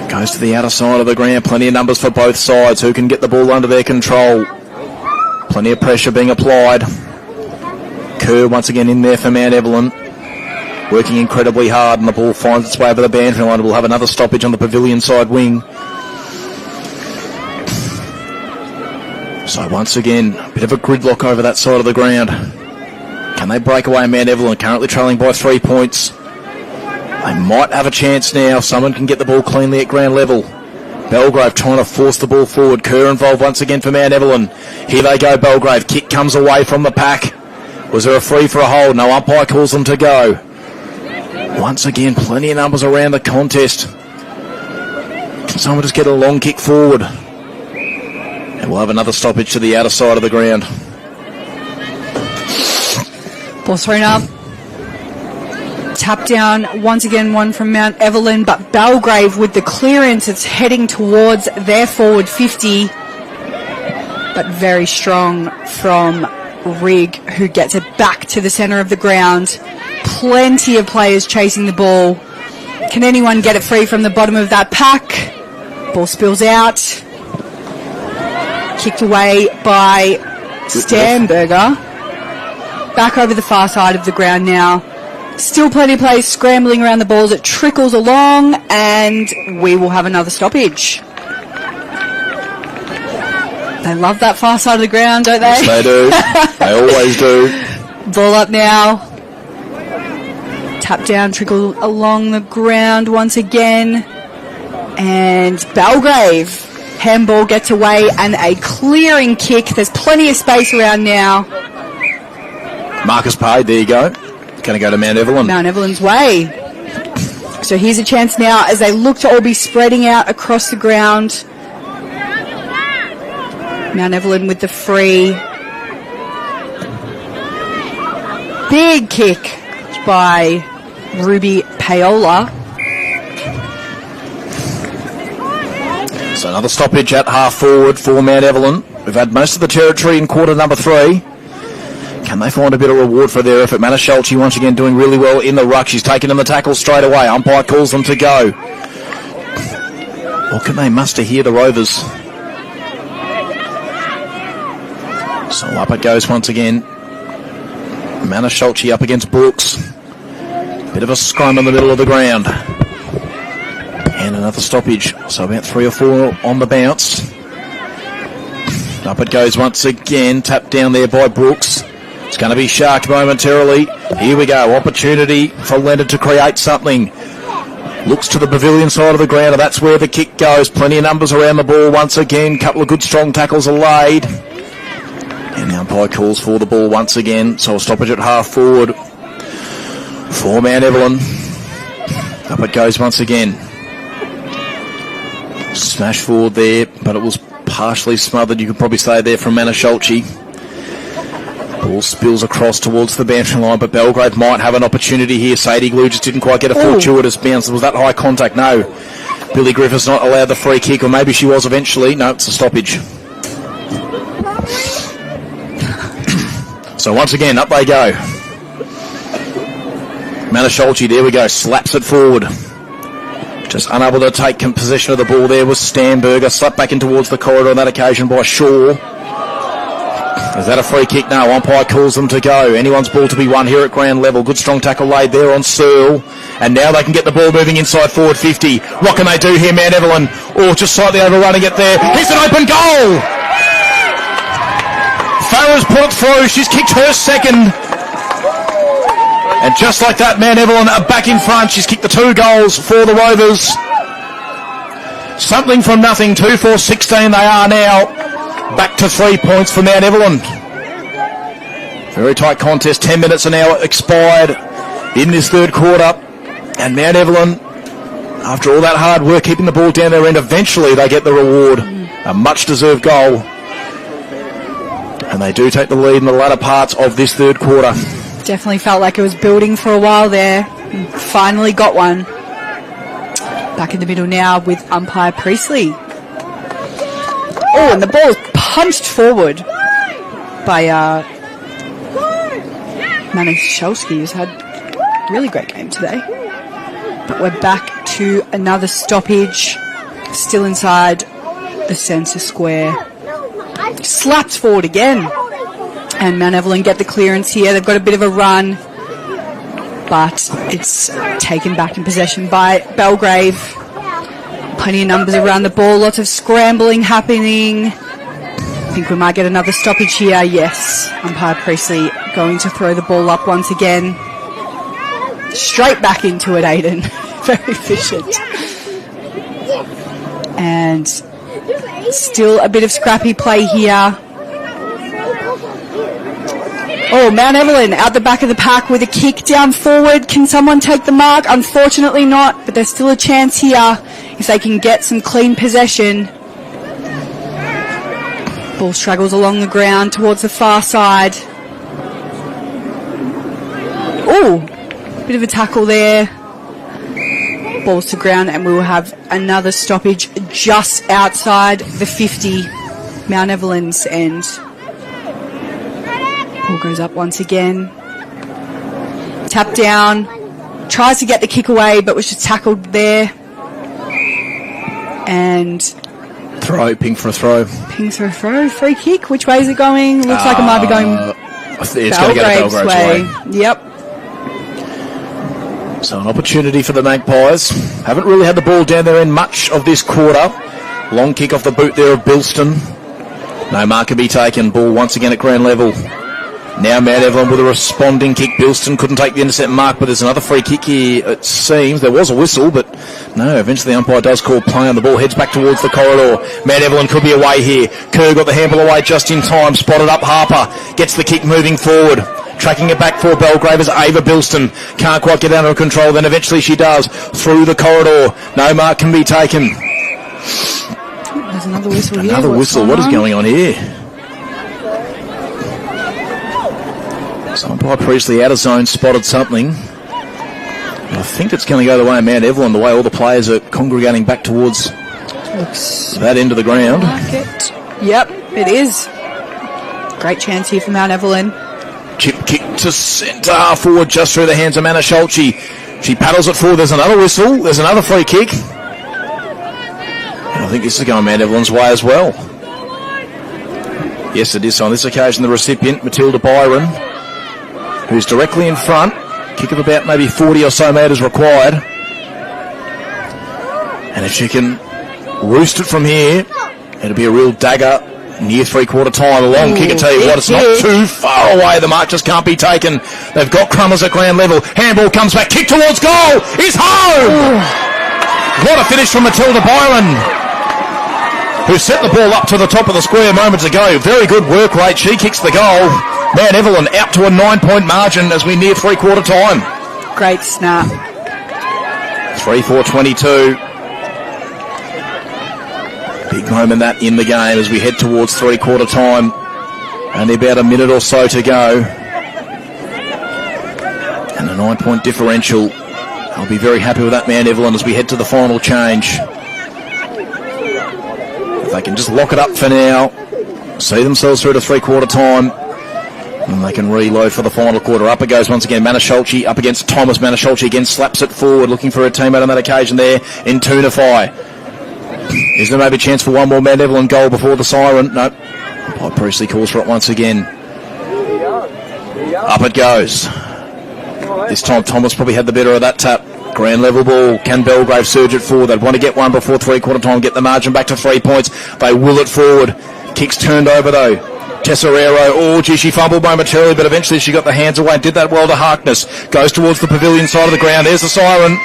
Goes to the outer side of the ground. Plenty of numbers for both sides. Who can get the ball under their control? Plenty of pressure being applied. Kerr once again in there for Mount Evelyn. Working incredibly hard, and the ball finds its way over the boundary line. We'll have another stoppage on the pavilion side wing. So once again, a bit of a gridlock over that side of the ground. Can they break away? Mount Evelyn currently trailing by 3 points. They might have a chance now. Someone can get the ball cleanly at ground level. Belgrave trying to force the ball forward. Kerr involved once again for Mount Evelyn. Here they go, Belgrave. Kick comes away from the pack. Was there a free for a hold? No, umpire calls them to go. Once again, plenty of numbers around the contest. Can someone just get a long kick forward? And we'll have another stoppage to the outer side of the ground. Ball thrown up. Tap down, once again one from Mount Evelyn, but Belgrave with the clearance, it's heading towards their forward 50, but very strong from Rigg, who gets it back to the centre of the ground. Plenty of players chasing the ball. Can anyone get it free from the bottom of that pack? Ball spills out. Kicked away by Stamberger. Back over the far side of the ground now. Still plenty of players scrambling around the balls. It trickles along, and we will have another stoppage. They love that far side of the ground, don't they? Yes, they do. They always do. Ball up now. Tap down, trickle along the ground once again. And Belgrave. Handball gets away, and a clearing kick. There's plenty of space around now. Marcus Payne, there you go. Going to go to Mount Evelyn. Mount Evelyn's way. So here's a chance now as they look to all be spreading out across the ground. Mount Evelyn with the free. Big kick by Ruby Paola. So another stoppage at half forward for Mount Evelyn. We've had most of the territory in quarter number 3. Can they find a bit of reward for their effort? Mana Schultze once again doing really well in the ruck. She's taken in the tackle straight away. Umpire calls them to go. Or can they muster here, the Rovers? So up it goes once again. Mana Schultze up against Brooks. Bit of a scrum in the middle of the ground. And another stoppage. So about 3 or 4 on the bounce. Up it goes once again. Tapped down there by Brooks. It's going to be sharked momentarily. Here we go. Opportunity for Leonard to create something. Looks to the pavilion side of the ground, and that's where the kick goes. Plenty of numbers around the ball once again. Couple of good strong tackles are laid. And the umpire calls for the ball once again. So a stoppage at half forward for Mount Evelyn. Up it goes once again. Smash forward there, but it was partially smothered, you could probably say, there from Mana Schultze. Ball spills across towards the boundary line, but Belgrave might have an opportunity here. Sadie Glue just didn't quite get a fortuitous bounce. Was that high contact? No. Billy Griffiths not allowed the free kick, or maybe she was eventually. No, it's a stoppage. So once again, up they go. Manasholchi, there we go, slaps it forward. Just unable to take possession of the ball there was Stamberger. Slapped back in towards the corridor on that occasion by Shaw. Is that a free kick? No, umpire calls them to go. Anyone's ball to be won here at ground level. Good strong tackle laid there on Searle. And now they can get the ball moving inside forward 50. What can they do here, Mount Evelyn? Oh, just slightly overrunning it there. Here's an open goal! Farah's put it through. She's kicked her second. And just like that, Mount Evelyn are back in front. She's kicked the 2 goals for the Rovers. Something from nothing. 2-4-16 they are now. Back to 3 points for Mount Evelyn. Very tight contest. 10 minutes are now expired in this third quarter. And Mount Evelyn, after all that hard work, keeping the ball down their end, eventually they get the reward. A much-deserved goal. And they do take the lead in the latter parts of this third quarter. Definitely felt like it was building for a while there. Finally got one. Back in the middle now with umpire Priestley. Oh, and the ball is punched forward by Manasholchi, who's had a really great game today. But we're back to another stoppage. Still inside the centre square. Slapped forward again. And Mount Evelyn get the clearance here. They've got a bit of a run. But it's taken back in possession by Belgrave. Plenty of numbers around the ball. Lots of scrambling happening. I think we might get another stoppage here. Yes. Umpire Priestley going to throw the ball up once again. Straight back into it, Aiden. Very efficient. And still a bit of scrappy play here. Oh, Mount Evelyn out the back of the pack with a kick down forward. Can someone take the mark? Unfortunately not, but there's still a chance here if they can get some clean possession. Ball struggles along the ground towards the far side. Oh, bit of a tackle there. Balls to ground, and we will have another stoppage just outside the 50, Mount Evelyn's end. Ball goes up once again. Tap down. Tries to get the kick away, but was just tackled there. And throw, ping for a throw. Ping for a throw. Free kick. Which way is it going? Looks like it might be going Belgrave's way. Yep. So an opportunity for the Magpies. Haven't really had the ball down there in much of this quarter. Long kick off the boot there of Bilston. No mark can be taken. Ball once again at ground level. Now Mount Evelyn with a responding kick. Bilston couldn't take the intercept mark, but there's another free kick here, it seems. There was a whistle, but no, eventually the umpire does call play on the ball. Heads back towards the corridor. Mount Evelyn could be away here. Kerr got the handball away just in time. Spotted up Harper. Gets the kick moving forward. Tracking it back for Belgrave is Ava Bilston. Can't quite get out of control. Then eventually she does. Through the corridor. No mark can be taken. There's another whistle here. Another whistle. What is going on here? So umpire Priestley out of zone spotted something. I think it's going to go the way of Mount Evelyn, the way all the players are congregating back towards that end of the ground. Like it. Yep, it is. Great chance here for Mount Evelyn. Chip kick to centre forward just through the hands of Manasholchi. She paddles it forward. There's another whistle. There's another free kick. And I think this is going Mount Evelyn's way as well. Yes, it is. So on this occasion, the recipient, Matilda Byron, who's directly in front. Kick of about maybe 40 or so metres required. And if she can roost it from here, it'll be a real dagger near three-quarter time. A long kick, I tell you what, it's not too far away. The mark just can't be taken. They've got Crummers at ground level. Handball comes back. Kick towards goal. Is home. What a finish from Matilda Byron, who set the ball up to the top of the square moments ago. Very good work rate. She kicks the goal. Mount Evelyn out to a 9-point margin as we near three-quarter time. Great snap. 3-4-22. Big moment that in the game as we head towards three-quarter time. Only about a minute or so to go. And a 9-point differential. I'll be very happy with that, Mount Evelyn, as we head to the final change. If they can just lock it up for now, see themselves through to three-quarter time, and they can reload for the final quarter. Up it goes once again. Manasholchi up against Thomas. Manasholchi again slaps it forward, looking for a teammate on that occasion there in Tunify. Is there maybe a chance for one more Mount Evelyn goal before the siren? No. Pipe Priestley calls for it once again. Up it goes. This time Thomas probably had the better of that tap. Grand level ball. Can Belgrave surge it forward? They'd want to get one before three-quarter time, get the margin back to 3 points. They will it forward. Kicks turned over though. Tesserero, oh gee, she fumbled momentarily, but eventually she got the hands away and did that well to Harkness. Goes towards the pavilion side of the ground. There's the siren.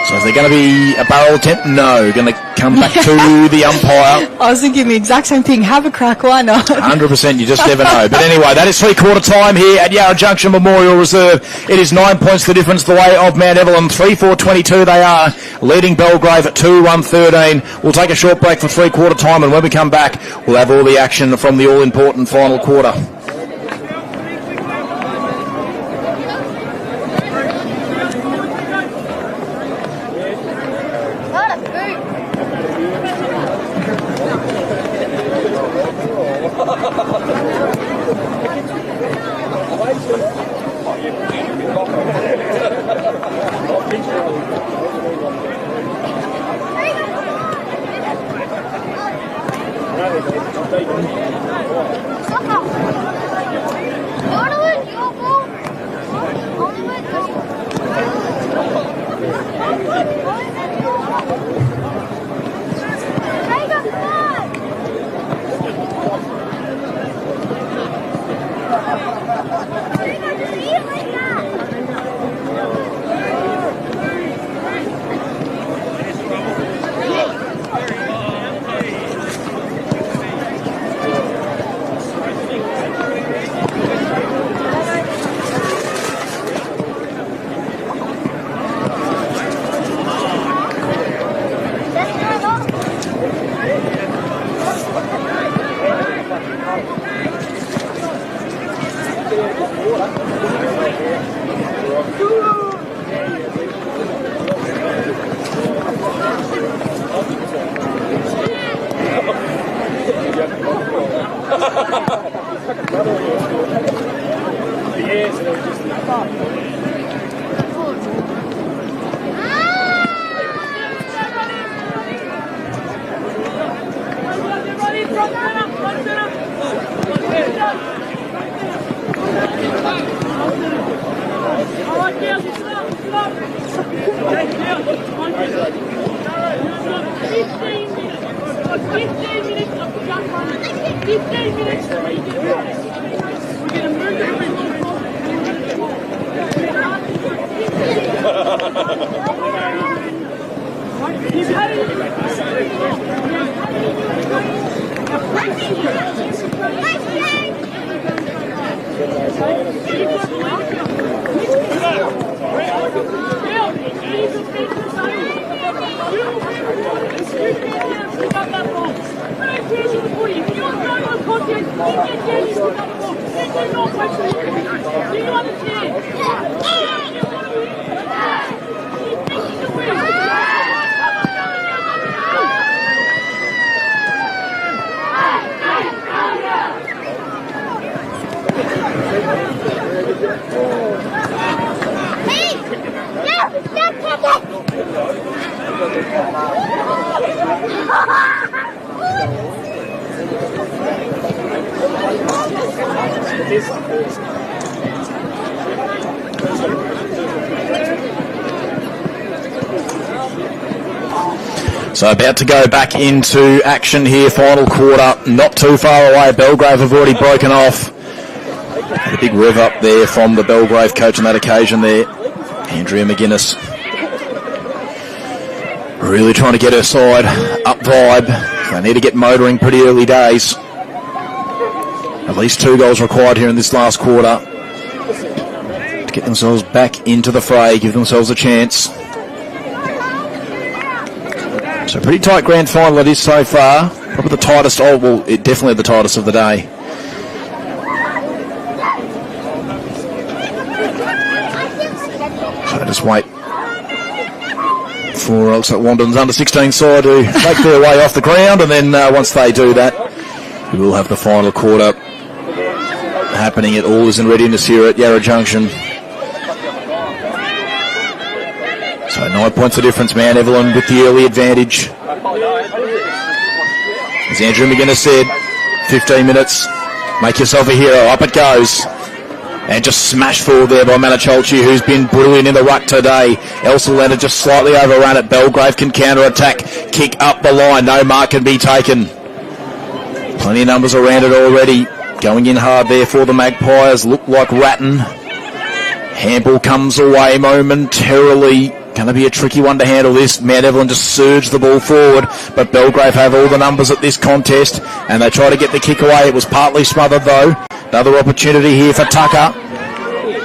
So is there going to be a barrel attempt? No. Going to come back to the umpire. I was thinking the exact same thing. Have a crack, why not? 100%, you just never know. But anyway, that is three-quarter time here at Yarra Junction Memorial Reserve. It is 9 points the difference the way of Mount Evelyn. 3-4-22 they are, leading Belgrave at 2-1-13. We'll take a short break for three-quarter time, and when we come back, we'll have all the action from the all-important final quarter. So about to go back into action here, final quarter, not too far away. Belgrave have already broken off. Had a big rev up there from the Belgrave coach on that occasion there, Andrea McGuinness. Really trying to get her side up vibe. They need to get motoring pretty early days. At least 2 goals required here in this last quarter to get themselves back into the fray, give themselves a chance. So pretty tight grand final it is so far. Probably the tightest, definitely the tightest of the day. So just wait for looks like Wandon's under-16 side to make their way off the ground, and then once they do that, we will have the final quarter happening. It all is in readiness here at Yarra Junction. So 9 points of difference, Mount Evelyn with the early advantage. As Andrew McGuinness said, 15 minutes, make yourself a hero. Up it goes. And just smashed forward there by Manacholchi, who's been brilliant in the ruck today. Elsa Leonard just slightly overrun it. Belgrave can counter-attack. Kick up the line. No mark can be taken. Plenty of numbers around it already. Going in hard there for the Magpies. Look like Ratton. Handball comes away momentarily. Going to be a tricky one to handle this. Mount Evelyn just surged the ball forward, but Belgrave have all the numbers at this contest, and they try to get the kick away. It was partly smothered though. Another opportunity here for Tucker.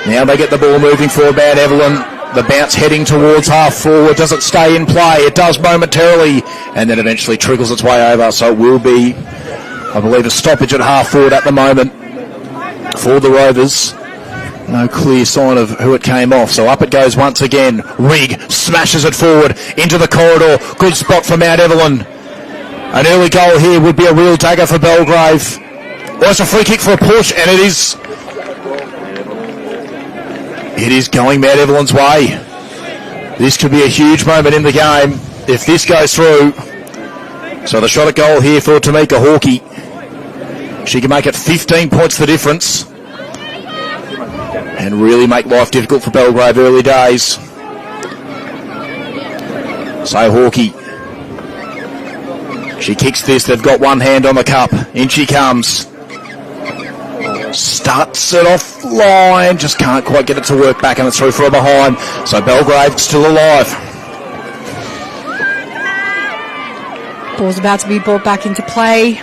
Now they get the ball moving forward, Mount Evelyn. The bounce heading towards half forward. Does it stay in play? It does momentarily, and then eventually trickles its way over. So it will be, I believe, a stoppage at half forward at the moment for the Rovers. No clear sign of who it came off. So up it goes once again. Rigg smashes it forward into the corridor. Good spot for Mount Evelyn. An early goal here would be a real dagger for Belgrave. Well, it's a free kick for a push, and it is. It is going Mount Evelyn's way. This could be a huge moment in the game if this goes through. So the shot at goal here for Tamika Hawkey. She can make it 15 points the difference and really make life difficult for Belgrave early days. So Hawkey. She kicks this. They've got one hand on the cup. In she comes. Starts it offline. Just can't quite get it to work back, and it's through for a behind. So Belgrave still alive. Ball's about to be brought back into play.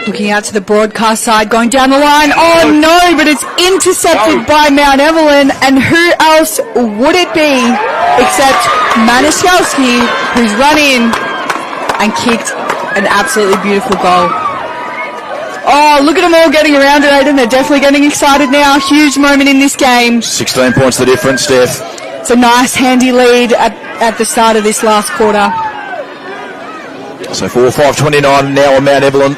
Looking out to the broadcast side, going down the line. Oh no, but it's intercepted by Mount Evelyn, and who else would it be except Manischowski, who's run in and kicked an absolutely beautiful goal. Oh, look at them all getting around it, Aiden. They're definitely getting excited now. Huge moment in this game. 16 points the difference, Steph. It's a nice, handy lead at the start of this last quarter. So 4-5-29 now on Mount Evelyn,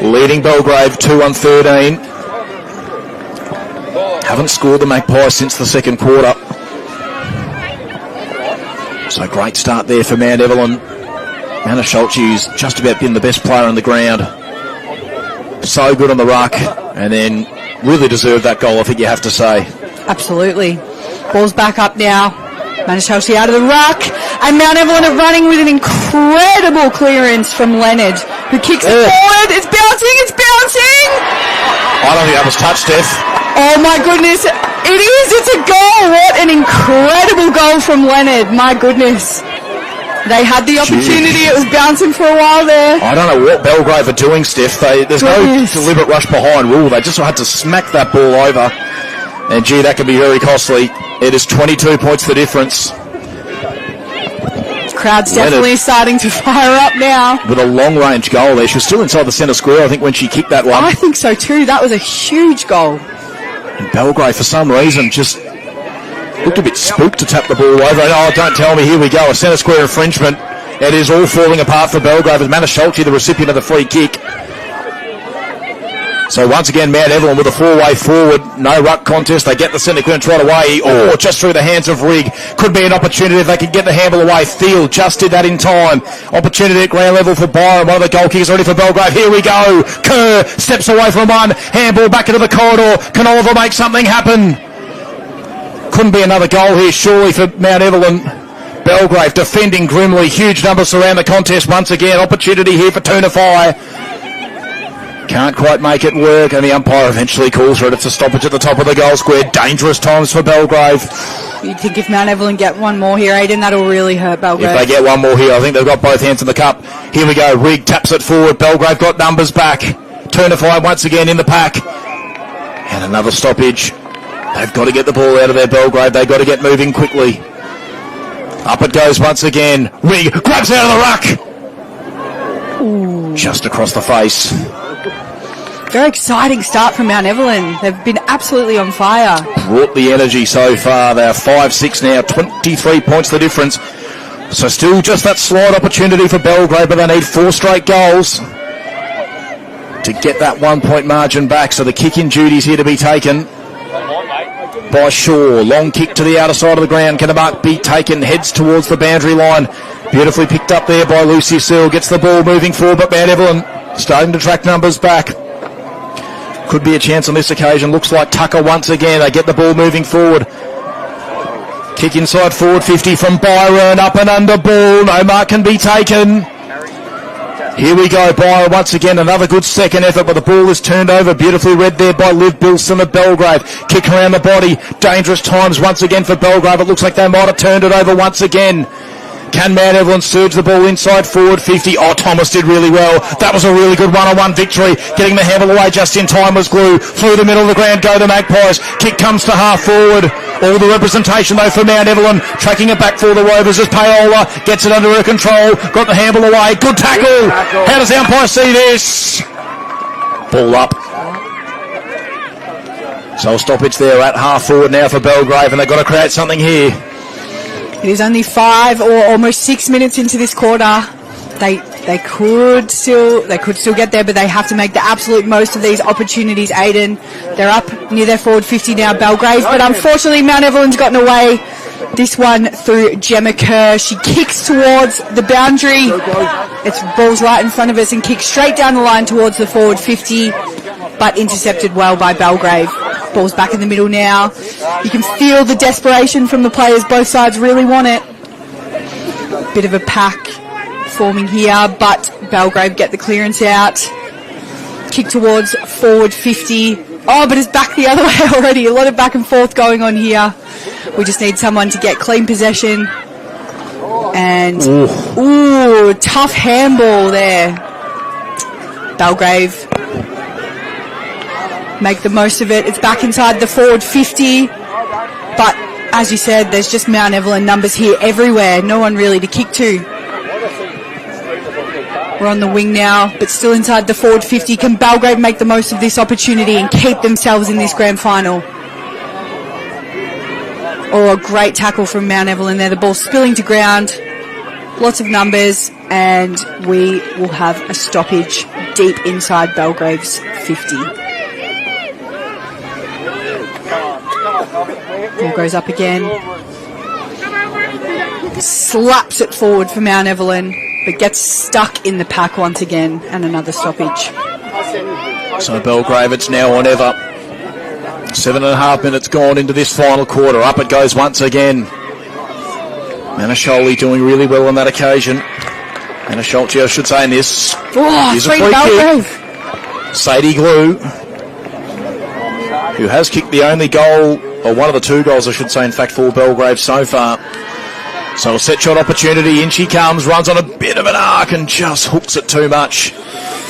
leading Belgrave 2-13. Haven't scored the Magpies since the second quarter. So great start there for Mount Evelyn. Manischowski's just about been the best player on the ground. So good on the ruck, and then really deserved that goal, I think you have to say. Absolutely. Ball's back up now. Manischowski out of the ruck, and Mount Evelyn are running with an incredible clearance from Leonard, who kicks it forward. It's bouncing, it's bouncing! I don't think that was touched, Steph. Oh my goodness, it is, it's a goal! What an incredible goal from Leonard, my goodness. They had the opportunity, it was bouncing for a while there. I don't know what Belgrave are doing, Steph. There's no deliberate rush behind rule. They just had to smack that ball over. And gee, that could be very costly. It is 22 points the difference. Crowd's definitely starting to fire up now. With a long-range goal there. She was still inside the centre square, I think, when she kicked that one. I think so too. That was a huge goal. And Belgrave, for some reason, just looked a bit spooked to tap the ball over. Oh, don't tell me. Here we go. A centre square infringement. It is all falling apart for Belgrave with Manischowski, the recipient of the free kick. So once again, Mount Evelyn with a four-way forward. No ruck contest. They get the centre clearance right away. Oh, just through the hands of Rigg. Could be an opportunity if they could get the handball away. Thiel just did that in time. Opportunity at ground level for Byron. One of the goal kickers ready for Belgrave. Here we go. Kerr steps away from one. Handball back into the corridor. Can Oliver make something happen? Couldn't be another goal here, surely, for Mount Evelyn. Belgrave defending grimly. Huge numbers surround the contest once again. Opportunity here for Tunify. Can't quite make it work, and the umpire eventually calls for it. It's a stoppage at the top of the goal square. Dangerous times for Belgrave. You'd think if Mount Evelyn get one more here, Aiden, that'll really hurt Belgrave. If they get one more here, I think they've got both hands in the cup. Here we go. Rigg taps it forward. Belgrave got numbers back. Tunify once again in the pack. And another stoppage. They've got to get the ball out of there, Belgrave. They've got to get moving quickly. Up it goes once again. Rigg grabs out of the ruck. Just across the face. Very exciting start from Mount Evelyn. They've been absolutely on fire. Brought the energy so far. They're 5-6 now, 23 points the difference. So still just that slight opportunity for Belgrave, but they need 4 straight goals to get that 1 point margin back. So the kick-in duty's here to be taken by Shaw. Long kick to the outer side of the ground. Can the mark be taken? Heads towards the boundary line. Beautifully picked up there by Lucy Searle. Gets the ball moving forward, but Mount Evelyn starting to track numbers back. Could be a chance on this occasion. Looks like Tucker once again. They get the ball moving forward. Kick inside forward 50 from Byron. Up and under ball. No mark can be taken. Here we go. Byron once again. Another good second effort, but the ball is turned over. Beautifully read there by Liv Bilson of Belgrave. Kick around the body. Dangerous times once again for Belgrave. It looks like they might have turned it over once again. Can Mount Evelyn surge the ball inside forward 50? Oh, Thomas did really well. That was a really good one-on-one victory. Getting the handle away just in time was Glue. Through the middle of the ground go the Magpies. Kick comes to half forward. All the representation though for Mount Evelyn. Tracking it back for the Rovers as Paola gets it under her control. Got the handle away. Good tackle. How does the umpire see this? Ball up. So a stoppage there at half forward now for Belgrave, and they've got to create something here. It is only 5 or almost 6 minutes into this quarter. They could still get there, but they have to make the absolute most of these opportunities. Aiden, they're up near their forward 50 now, Belgrave, but unfortunately Mount Evelyn's gotten away. This one through Gemma Kerr. She kicks towards the boundary. It's balls right in front of us and kicks straight down the line towards the forward 50, but intercepted well by Belgrave. Ball's back in the middle now. You can feel the desperation from the players. Both sides really want it. Bit of a pack forming here, but Belgrave get the clearance out. Kick towards forward 50. Oh, but it's back the other way already. A lot of back and forth going on here. We just need someone to get clean possession. And, tough handball there. Belgrave make the most of it. It's back inside the forward 50. But as you said, there's just Mount Evelyn numbers here everywhere. No one really to kick to. We're on the wing now, but still inside the forward 50. Can Belgrave make the most of this opportunity and keep themselves in this grand final? Oh, a great tackle from Mount Evelyn there. The ball spilling to ground. Lots of numbers, and we will have a stoppage deep inside Belgrave's 50. Ball goes up again. Slaps it forward for Mount Evelyn, but gets stuck in the pack once again, and another stoppage. So Belgrave, it's now or never. 7.5 minutes gone into this final quarter. Up it goes once again. Manasholi doing really well on that occasion. Manasholi, I should say, in this. Here's a free kick. Sadie Glue, who has kicked the only goal, or one of the 2 goals, I should say, in fact, for Belgrave so far. So a set shot opportunity. In she comes, runs on a bit of an arc and just hooks it too much.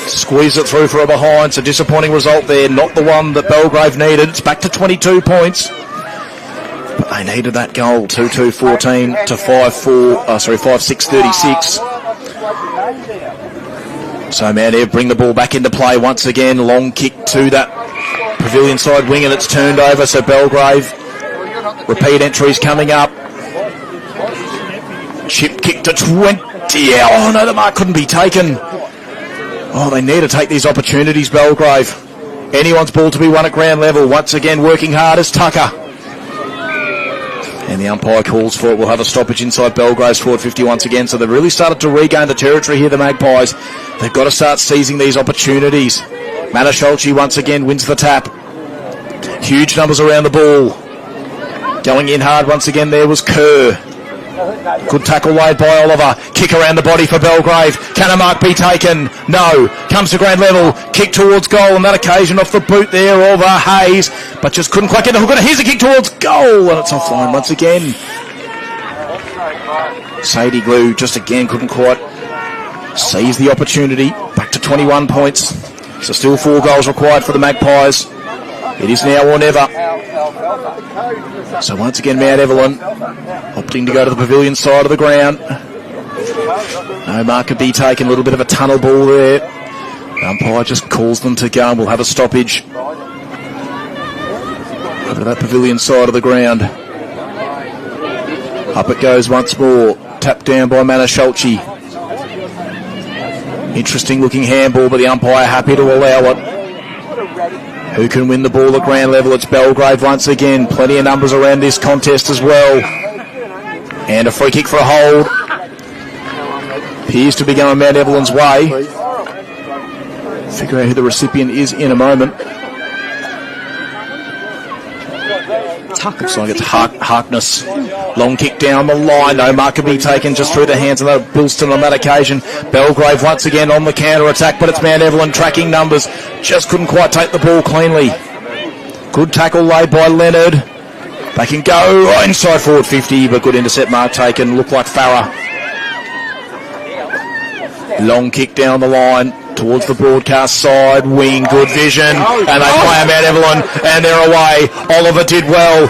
Squeeze it through for a behind. It's a disappointing result there. Not the one that Belgrave needed. It's back to 22 points. But they needed that goal. 2-2-14 to 5-6-36. So Mount Ev bring the ball back into play once again. Long kick to that pavilion side wing, and it's turned over. So Belgrave, repeat entries coming up. Chip kick to 20. Oh no, the mark couldn't be taken. Oh, they need to take these opportunities, Belgrave. Anyone's ball to be won at ground level. Once again, working hard is Tucker. And the umpire calls for it. We'll have a stoppage inside Belgrave's forward 50 once again. So they've really started to regain the territory here, the Magpies. They've got to start seizing these opportunities. Manasholi once again wins the tap. Huge numbers around the ball. Going in hard once again there was Kerr. Good tackle laid by Oliver. Kick around the body for Belgrave. Can a mark be taken? No. Comes to ground level. Kick towards goal on that occasion off the boot there of Hayes. But just couldn't quite get the hook on it. Here's a kick towards goal. And it's offline once again. Sadie Glue just again couldn't quite seize the opportunity. Back to 21 points. So still 4 goals required for the Magpies. It is now or never. So once again Mount Evelyn opting to go to the pavilion side of the ground. No mark could be taken. A little bit of a tunnel ball there. The umpire just calls them to go and we'll have a stoppage over to that pavilion side of the ground. Up it goes once more. Tapped down by Manasholchi. Interesting looking handball, but the umpire happy to allow it. Who can win the ball at ground level? It's Belgrave once again. Plenty of numbers around this contest as well. And a free kick for a hold. Appears to be going Mount Evelyn's way. Figure out who the recipient is in a moment. Looks like it's Harkness. Long kick down the line. No mark can be taken, just through the hands of Bilston on that occasion. Belgrave once again on the counter attack, but it's Mount Evelyn tracking numbers. Just couldn't quite take the ball cleanly. Good tackle laid by Leonard. They can go inside forward 50, but good intercept mark taken. Looked like Farah. Long kick down the line towards the broadcast side, wing, good vision, and they play him Mount Evelyn, and they're away. Oliver did well.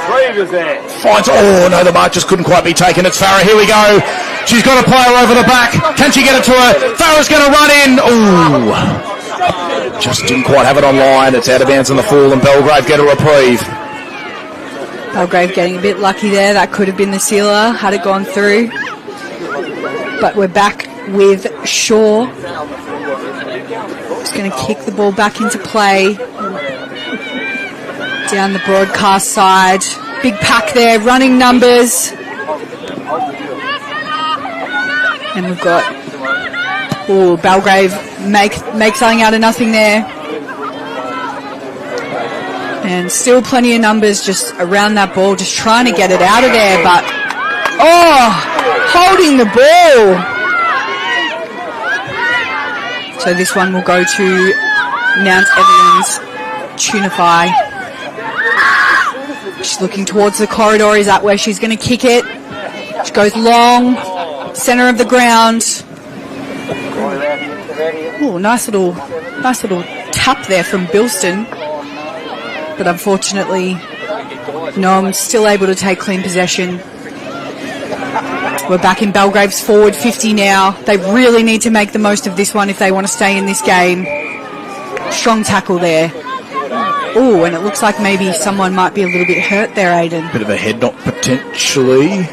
Finds, no, the mark just couldn't quite be taken. It's Farah, here we go. She's got a player over the back. Can she get it to her? Farah's going to run in. Just didn't quite have it on line. It's out of bounds on the full, and Belgrave get a reprieve. Belgrave getting a bit lucky there. That could have been the sealer had it gone through. But we're back with Shaw. Just going to kick the ball back into play. Down the broadcast side. Big pack there, running numbers. And we've got... Belgrave make something out of nothing there. And still plenty of numbers just around that ball, just trying to get it out of there, but... holding the ball! So this one will go to Mount Evelyn's Tunify. She's looking towards the corridor. Is that where she's going to kick it? She goes long, centre of the ground. Nice little tap there from Bilston. But unfortunately, Noam's still able to take clean possession. We're back in Belgrave's forward 50 now. They really need to make the most of this one if they want to stay in this game. Strong tackle there. And it looks like maybe someone might be a little bit hurt there, Aiden. Bit of a head knock potentially.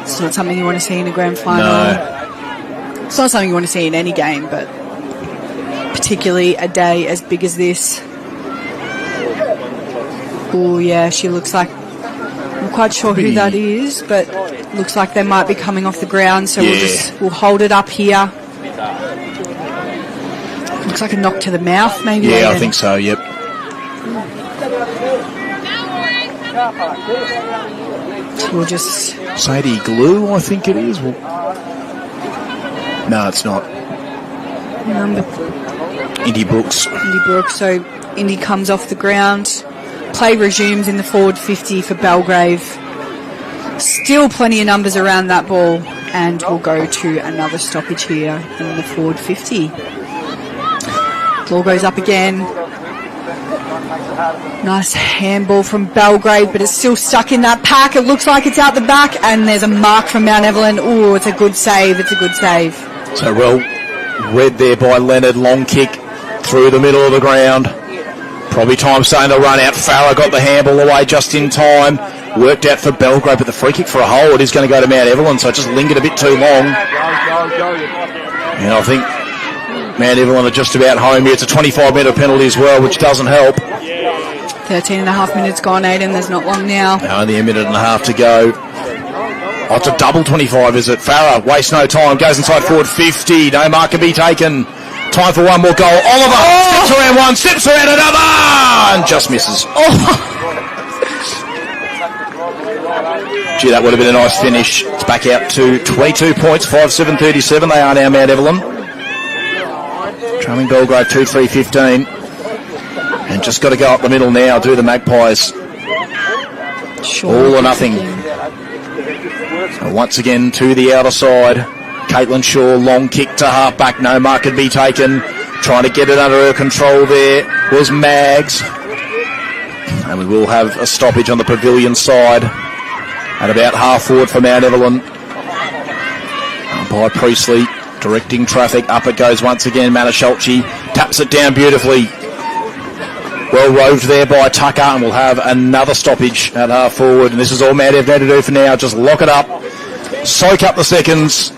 It's not something you want to see in a grand final. No. It's not something you want to see in any game, but particularly a day as big as this. She looks like... I'm not quite sure who that is, but looks like they might be coming off the ground, so we'll hold it up here. Looks like a knock to the mouth, maybe. Yeah, I think so, yep. So we'll just... Sadie Glue, I think it is. No, it's not. Indy Brooks. So Indy comes off the ground. Play resumes in the forward 50 for Belgrave. Still plenty of numbers around that ball, and we'll go to another stoppage here in the forward 50. Ball goes up again. Nice handball from Belgrave, but it's still stuck in that pack. It looks like it's out the back, and there's a mark from Mount Evelyn. It's a good save. So well read there by Leonard. Long kick through the middle of the ground. Probably time starting to run out. Farah got the handball away just in time. Worked out for Belgrave, but the free kick for a hole. It is going to go to Mount Evelyn, so it just lingered a bit too long. And I think Mount Evelyn are just about home here. It's a 25-metre penalty as well, which doesn't help. 13 and a half minutes gone, Aiden. There's not long now. Only a minute and a half to go. It's a double 25, is it? Farah wastes no time. Goes inside forward 50. No mark can be taken. Time for one more goal. Oliver steps around one, steps around another, and just misses. Gee, that would have been a nice finish. It's back out to 22 points, 5-7-37. They are now Mount Evelyn. Trailing Belgrave 2-3-15. And just got to go up the middle now, do the Magpies. All or nothing. So once again to the outer side. Caitlin Shaw, long kick to half back. No mark could be taken. Trying to get it under her control there was Mags. And we will have a stoppage on the pavilion side. At about half forward for Mount Evelyn. by Priestley, directing traffic. Up it goes once again. Manasholchi taps it down beautifully. Well roved there by Tucker, and we'll have another stoppage at half forward. And this is all Mount Ev need to do for now. Just lock it up, soak up the seconds,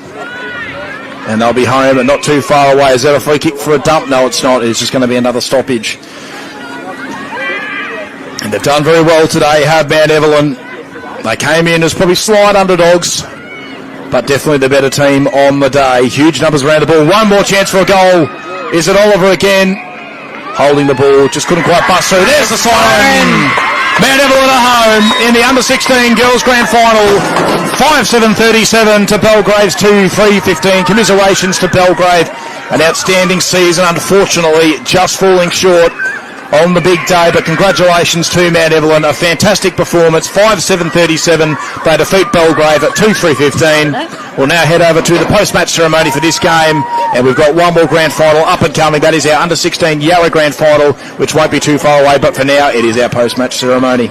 and they'll be home and not too far away. Is that a free kick for a dump? No, it's not. It's just going to be another stoppage. And they've done very well today, have Mount Evelyn. They came in as probably slight underdogs, but definitely the better team on the day. Huge numbers around the ball. One more chance for a goal. Is it Oliver again? Holding the ball, just couldn't quite bust through. There's the siren. Mount Evelyn at home in the under-16 girls grand final. 5-7-37 to Belgrave's 2-3-15. Commiserations to Belgrave. An outstanding season, unfortunately just falling short on the big day, but congratulations to Mount Evelyn. A fantastic performance. 5-7-37. They defeat Belgrave at 2-3-15. We'll now head over to the post-match ceremony for this game, and we've got one more grand final up and coming. That is our under-16 Yarra grand final, which won't be too far away, but for now it is our post-match ceremony.